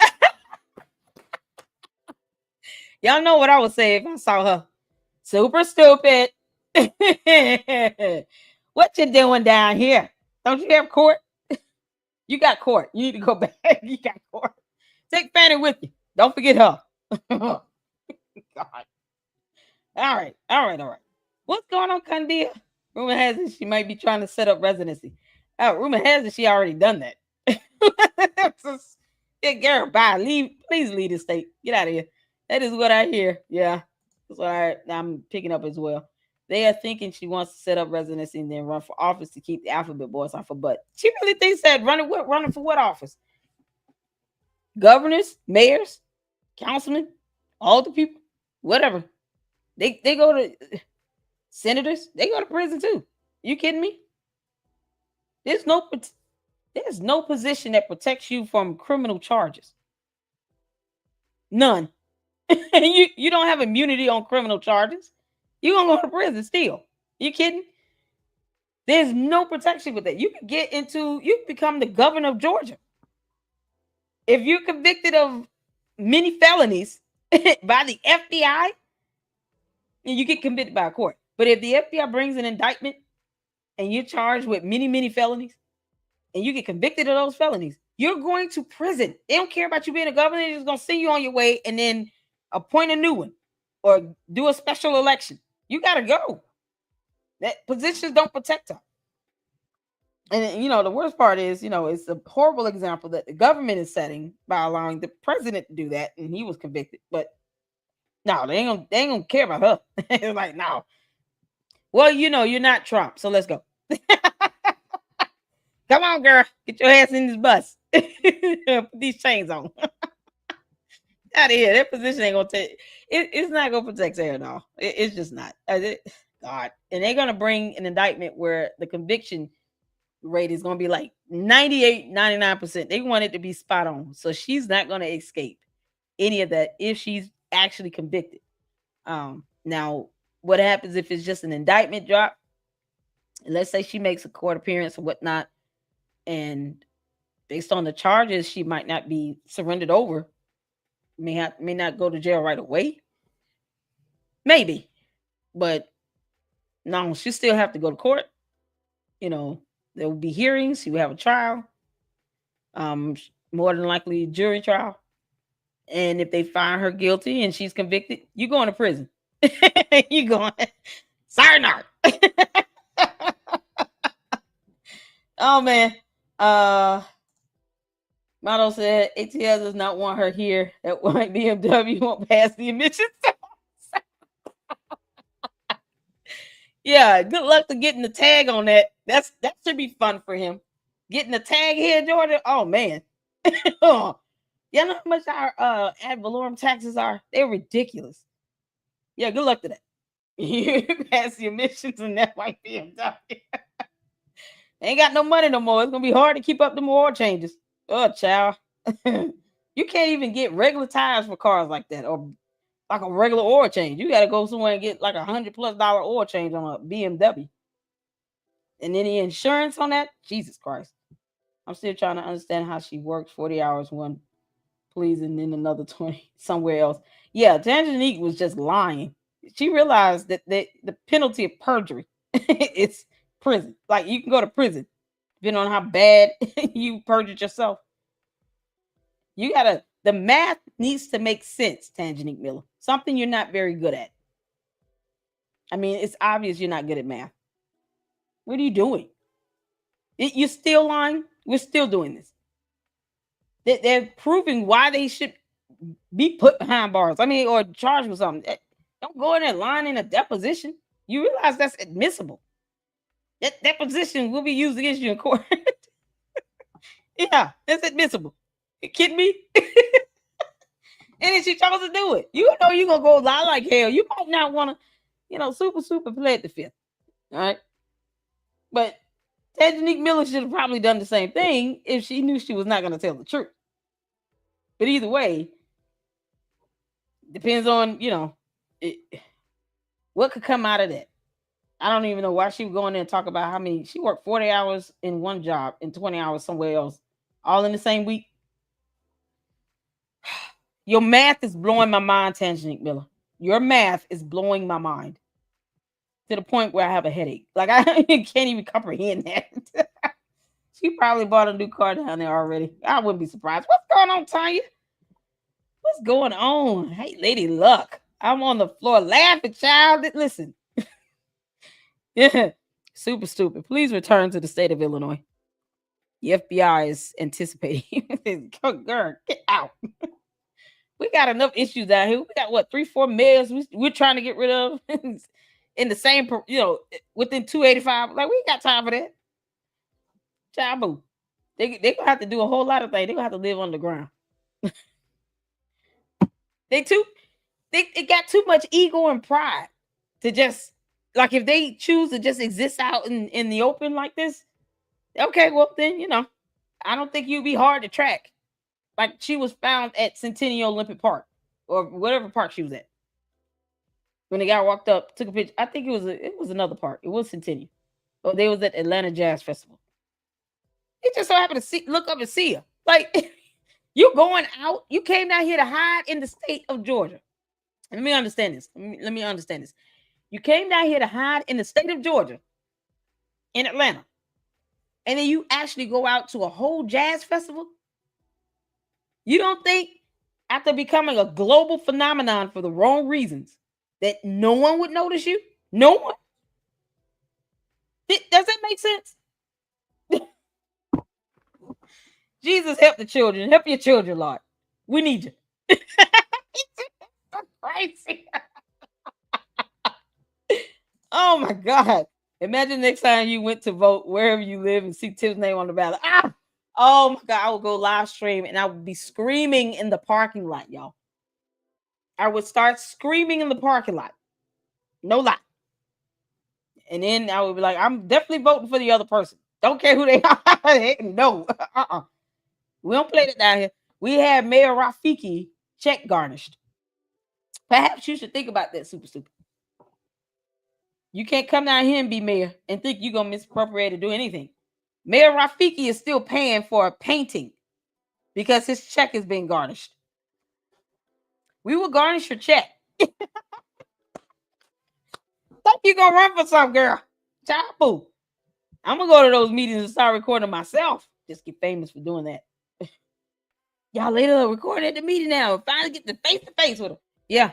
Y'all know what I would say if I saw her. Super stupid. What you doing down here? Don't you have court? You got court. You need to go back. You got court. Take Fanny with you. Don't forget her. God. All right. What's going on, Candia? Rumor has it she might be trying to set up residency. Rumor has it she already done that. Get Garrett, bye. Please leave the state. Get out of here. That is what I hear. Yeah. That's what I'm picking up as well. They are thinking she wants to set up residency and then run for office to keep the alphabet boys off her butt. She really thinks that running for what office? Governors, mayors, councilmen, all the people, whatever. They go to senators. They go to prison too. You kidding me? There's no position that protects you from criminal charges. None. you don't have immunity on criminal charges. You're gonna go to prison still. You kidding? There's no protection with that. You become the governor of Georgia. If you're convicted of many felonies by the FBI, you get convicted by a court. But if the FBI brings an indictment and you're charged with many, many felonies and you get convicted of those felonies, you're going to prison. They don't care about you being a governor. They're just going to send you on your way and then appoint a new one or do a special election. You got to go. That positions don't protect her. And, the worst part is, it's a horrible example that the government is setting by allowing the president to do that. And he was convicted. But no, they ain't gonna care about her. It's like, no. Well, you're not Trump. So let's go. Come on, girl. Get your ass in this bus. Put these chains on. Out of here. That position ain't gonna take it's not gonna protect her at all. It's just not. God. And they're gonna bring an indictment where the conviction rate is gonna be like 98, 99%. They want it to be spot on. So she's not gonna escape any of that if she's actually convicted. Now, what happens if it's just an indictment drop? And let's say she makes a court appearance or whatnot, and based on the charges, she might not be surrendered over. May not go to jail right away. Maybe. But no, she still have to go to court. There will be hearings. She will have a trial. More than likely a jury trial. And if they find her guilty and she's convicted, you going to prison. You going. Sorry, not. Oh man. Motto said ATL does not want her here. That white BMW won't pass the emissions. Yeah, good luck to getting the tag on that. That should be fun for him. Getting the tag here, Georgia. Oh man. You know how much our ad valorem taxes are? They're ridiculous. Yeah, good luck to that. You pass the emissions in that white BMW. They ain't got no money no more. It's gonna be hard to keep up the oil changes. Oh, child. You can't even get regular tires for cars like that, or like a regular oil change. You got to go somewhere and get like $100+ oil change on a BMW. And then the insurance on that, Jesus Christ. I'm still trying to understand how she worked 40 hours one please and then another 20 somewhere else. Yeah, Tangenique was just lying. She realized that the penalty of perjury is prison. Like, you can go to prison depending on how bad you perjured yourself. You gotta, the math needs to make sense, Tangenique Miller. Something you're not very good at. I mean, it's obvious you're not good at math. What are you doing? You're still lying. We're still doing this. They're proving why they should be put behind bars. I mean, or charged with something. Don't go in there lying in a deposition. You realize that's admissible. That deposition will be used against you in court. Yeah, that's admissible. You kidding me? And then she chose to do it. You know you're going to go lie like hell. You might not want to, super plead the fifth. All right? But Tangenique Miller should have probably done the same thing if she knew she was not going to tell the truth. But either way, depends on, what could come out of that. I don't even know why she would go in there and talk about how many. She worked 40 hours in one job and 20 hours somewhere else, all in the same week. Your math is blowing my mind, Tangenique Miller. Your math is blowing my mind to the point where I have a headache. Like, I can't even comprehend that. She probably bought a new car down there already. I wouldn't be surprised. What's going on, Tanya? What's going on? Hey, Lady Luck. I'm on the floor laughing, child. Listen. Yeah. Super stupid. Please return to the state of Illinois. The FBI is anticipating. Girl, get out. We got enough issues down here. We got what, 3-4 mayors we're trying to get rid of in the same, within 285. Like, we ain't got time for that. Child boo. They gonna have to do a whole lot of things. They gonna have to live underground. It got too much ego and pride to just, like, if they choose to just exist out in the open like this, okay, well then, I don't think you'd be hard to track. Like, she was found at Centennial Olympic Park or whatever park she was at. When the guy walked up, took a picture. I think it was another park. It was Centennial. Or they was at Atlanta Jazz Festival. It just so happened to look up and see her. Like, you going out, you came down here to hide in the state of Georgia. Let me understand this. Let me understand this. You came down here to hide in the state of Georgia, in Atlanta, and then you actually go out to a whole jazz festival? You don't think, after becoming a global phenomenon for the wrong reasons, that no one would notice you? No one? Does that make sense? Jesus, help the children. Help your children, Lord. We need you. Crazy. Oh my God. Imagine next time you went to vote wherever you live and see Tim's name on the ballot. Oh my God. I would go live stream and I would be screaming in the parking lot, y'all. I would start screaming in the parking lot. No lie. And then I would be like, I'm definitely voting for the other person. Don't care who they are. No. We don't play that down here. We have Mayor Rafiki check garnished. Perhaps you should think about that, super stupid. You can't come down here and be mayor and think you're going to misappropriate or do anything. Mayor Rafiki is still paying for a painting because his check is being garnished. We will garnish your check. Think you're going to run for some, girl. Child boo. I'm going to go to those meetings and start recording myself. Just get famous for doing that. Y'all later recording at the meeting now. Finally get the face-to-face with them. Yeah.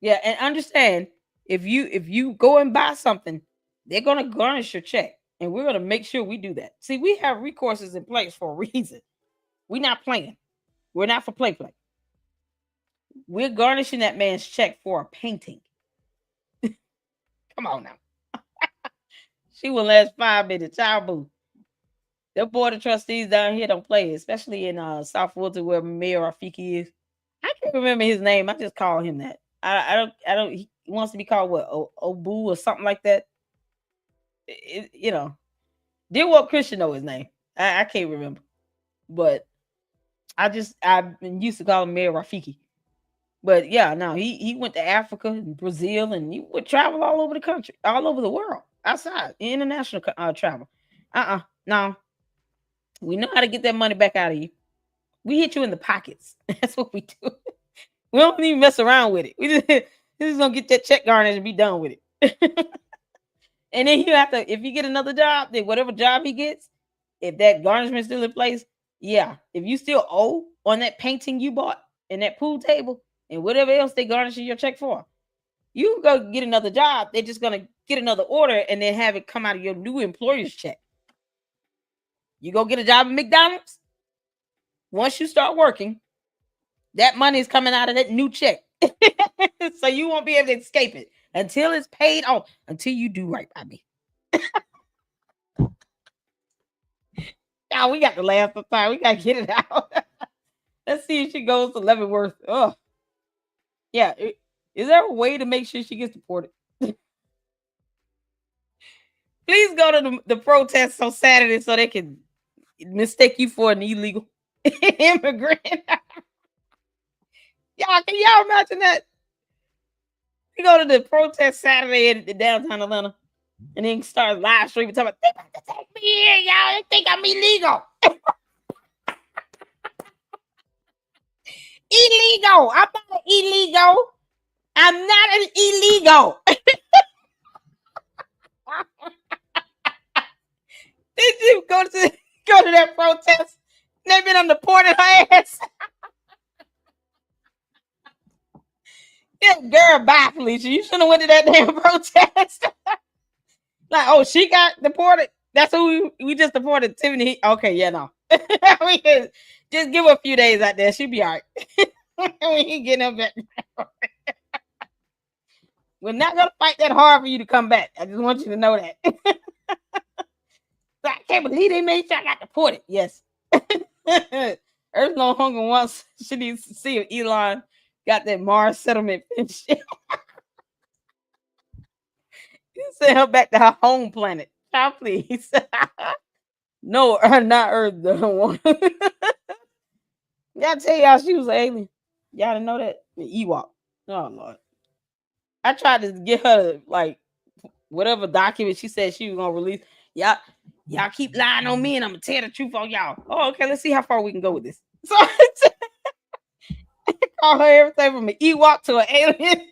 Yeah, and understand, if you go and buy something, they're going to garnish your check. And we're going to make sure we do that. See, we have recourses in place for a reason. We're not playing. We're not for play. We're garnishing that man's check for a painting. Come on now. She will last 5 minutes. Child boo. The board of trustees down here don't play, especially in South Fulton where Mayor Rafiki is. I can't remember his name. I just call him that. I don't. He wants to be called what? Obu or something like that. Dear what Christian know his name? I can't remember. But I've been used to call him Mayor Rafiki. But yeah, no, he went to Africa and Brazil, and he would travel all over the country, all over the world, outside international travel. No, we know how to get that money back out of you. We hit you in the pockets. That's what we do. We don't even mess around with it. We just gonna get that check garnished and be done with it. And then you have to, if you get another job, then whatever job he gets, if that garnishment still in place, yeah. If you still owe on that painting you bought and that pool table and whatever else they garnishing your check for, you go get another job. They're just gonna get another order and then have it come out of your new employer's check. You go get a job at McDonald's. Once you start working, that money is coming out of that new check. So you won't be able to escape it until it's paid off, until you do right by me. Now we got to laugh sometime. We got to get it out. Let's see if she goes to Leavenworth. Oh, yeah. Is there a way to make sure she gets deported? Please go to the protests on Saturday so they can mistake you for an illegal immigrant. Y'all, can y'all imagine that? You go to the protest Saturday in downtown Atlanta and then start live streaming talking about, they about to take me here, y'all. They think I'm illegal. Illegal. I'm not illegal. I'm not an illegal. Did you go to that protest? They've been on deported her ass. Yeah, girl, bye, Felicia. You shouldn't have went to that damn protest. Like, oh, she got deported. That's who we just deported. Tiffany. Okay, yeah, no. We can just give her a few days out there. She'll be all right. We ain't getting her back. We're not gonna fight that hard for you to come back. I just want you to know that. So I can't believe they made sure I got deported. Yes. Earth no hunger once. She needs to see if Elon got that Mars settlement finished. You send her back to her home planet. Child, please. No, not Earth. The one. Y'all tell y'all she was an alien. Y'all didn't know that? The Ewok. Oh, Lord. I tried to get her, like, whatever document she said she was going to release. Y'all keep lying on me and I'm going to tell the truth on y'all. Oh, okay. Let's see how far we can go with this. So I call her everything from an Ewok to an alien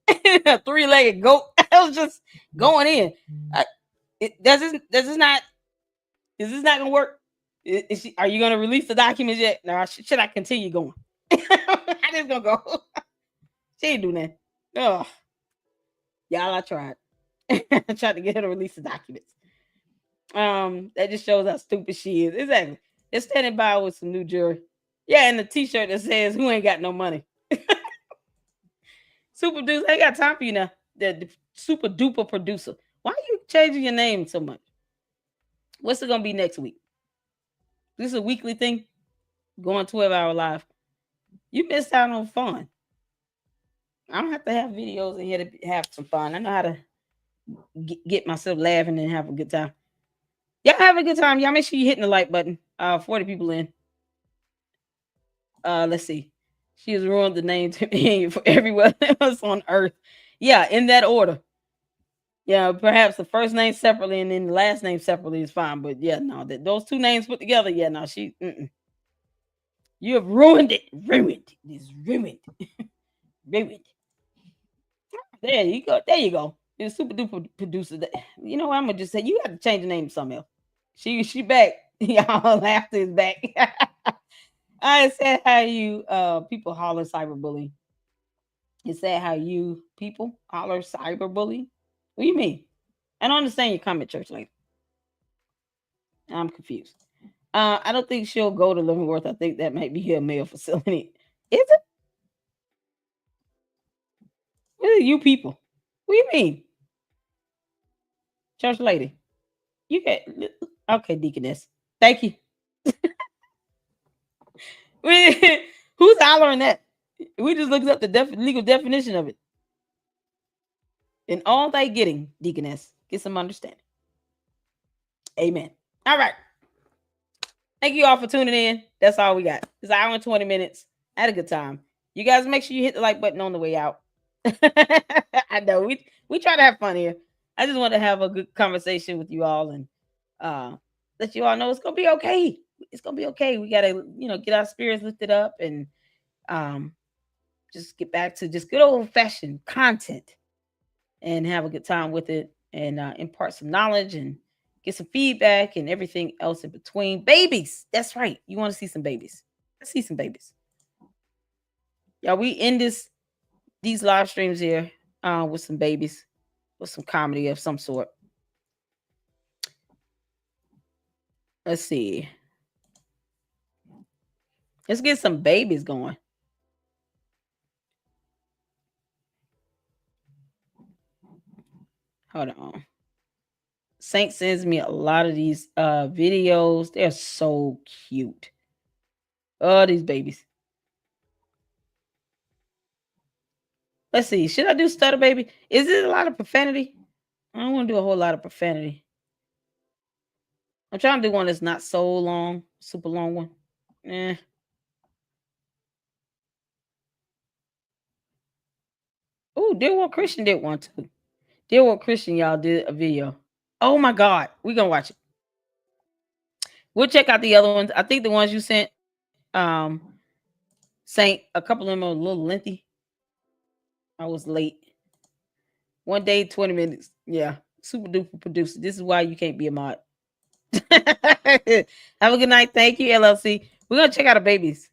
and a three-legged goat. I was just going in. Does this not gonna work? Are you gonna release the documents yet? No, should I continue going? I just gonna go. She ain't doing that. Oh, y'all, I tried. I tried to get her to release the documents. That just shows how stupid she is. Exactly. They're standing by with some new jewelry. Yeah, and the T-shirt that says "Who ain't got no money." Super Duper, I ain't got time for you now. The super duper producer. Why are you changing your name so much? What's it gonna be next week? This is a weekly thing. Going 12-hour live. You missed out on fun. I don't have to have videos in here to have some fun. I know how to get myself laughing and have a good time. Y'all have a good time. Y'all make sure you hitting the like button. 40 people in. Let's see. She has ruined the name to me for everyone else on earth. Yeah, in that order. Yeah, perhaps the first name separately and then the last name separately is fine. But yeah, no, those two names put together, yeah, no, you have ruined it. Ruined. It is ruined. Ruined. There you go. There you go. The super duper producer. You know what? I'm gonna just say you got to change the name to something else. She back. Y'all laughter is back. I said how you people holler cyberbullying. It said how you people holler cyberbullying. What do you mean? I don't understand your comment, church lady. I'm confused. I don't think she'll go to Leavenworth. I think that might be a male facility. Is it? What are you people? What do you mean? Church lady. You get okay, deaconess. Thank you. Who's hollering that? We just looked up the legal definition of it. And all they getting, deaconess, get some understanding. Amen. All right. Thank you all for tuning in. That's all we got. It's an hour and 20 minutes. I had a good time. You guys make sure you hit the like button on the way out. I know we try to have fun here. I just want to have a good conversation with you all and let you all know it's gonna be okay. It's gonna be okay. We gotta, get our spirits lifted up and just get back to just good old fashioned content and have a good time with it and impart some knowledge and get some feedback and everything else in between. Babies, that's right. You want to see some babies? Let's see some babies. Yeah, we end these live streams here with some babies, with some comedy of some sort. Let's see. Let's get some babies going. Hold on. Saint sends me a lot of these videos. They're so cute. Oh, these babies. Let's see. Should I do stutter baby? Is it a lot of profanity? I don't want to do a whole lot of profanity. I'm trying to do one that's not so long, super long one. Oh, Dear World Christian did one too. Dear World Christian, y'all did a video. Oh my God. We're gonna watch it. We'll check out the other ones. I think the ones you sent, Saint, a couple of them are a little lengthy. I was late. One day, 20 minutes. Yeah. Super duper producer. This is why you can't be a mod. Have a good night. Thank you, LLC. We're gonna check out the babies.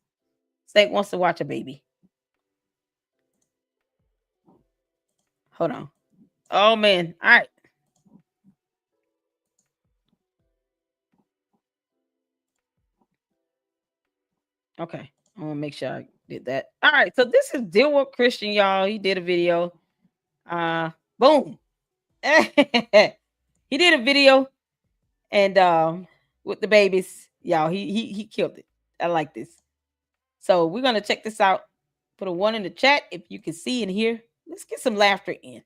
Saint wants to watch a baby. Hold on. Oh man. All right. Okay. I want to make sure I did that. All right. So this is Deal with Christian, y'all. He did a video. Boom. He did a video and with the babies. Y'all, he killed it. I like this. So we're gonna check this out. Put a 1 in the chat if you can see and hear. Let's get some laughter in.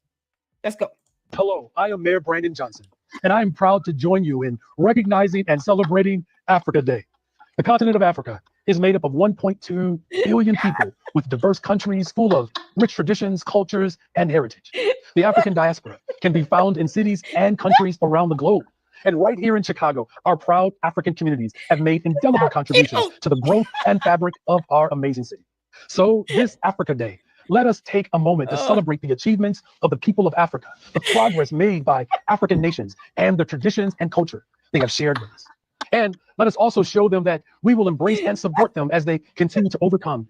Let's go. Hello, I am Mayor Brandon Johnson, and I am proud to join you in recognizing and celebrating Africa Day. The continent of Africa is made up of 1.2 billion people with diverse countries full of rich traditions, cultures, and heritage. The African diaspora can be found in cities and countries around the globe. And right here in Chicago, our proud African communities have made indelible contributions to the growth and fabric of our amazing city. So this Africa Day, let us take a moment to celebrate the achievements of the people of Africa, the progress made by African nations, and the traditions and culture they have shared with us. And let us also show them that we will embrace and support them as they continue to overcome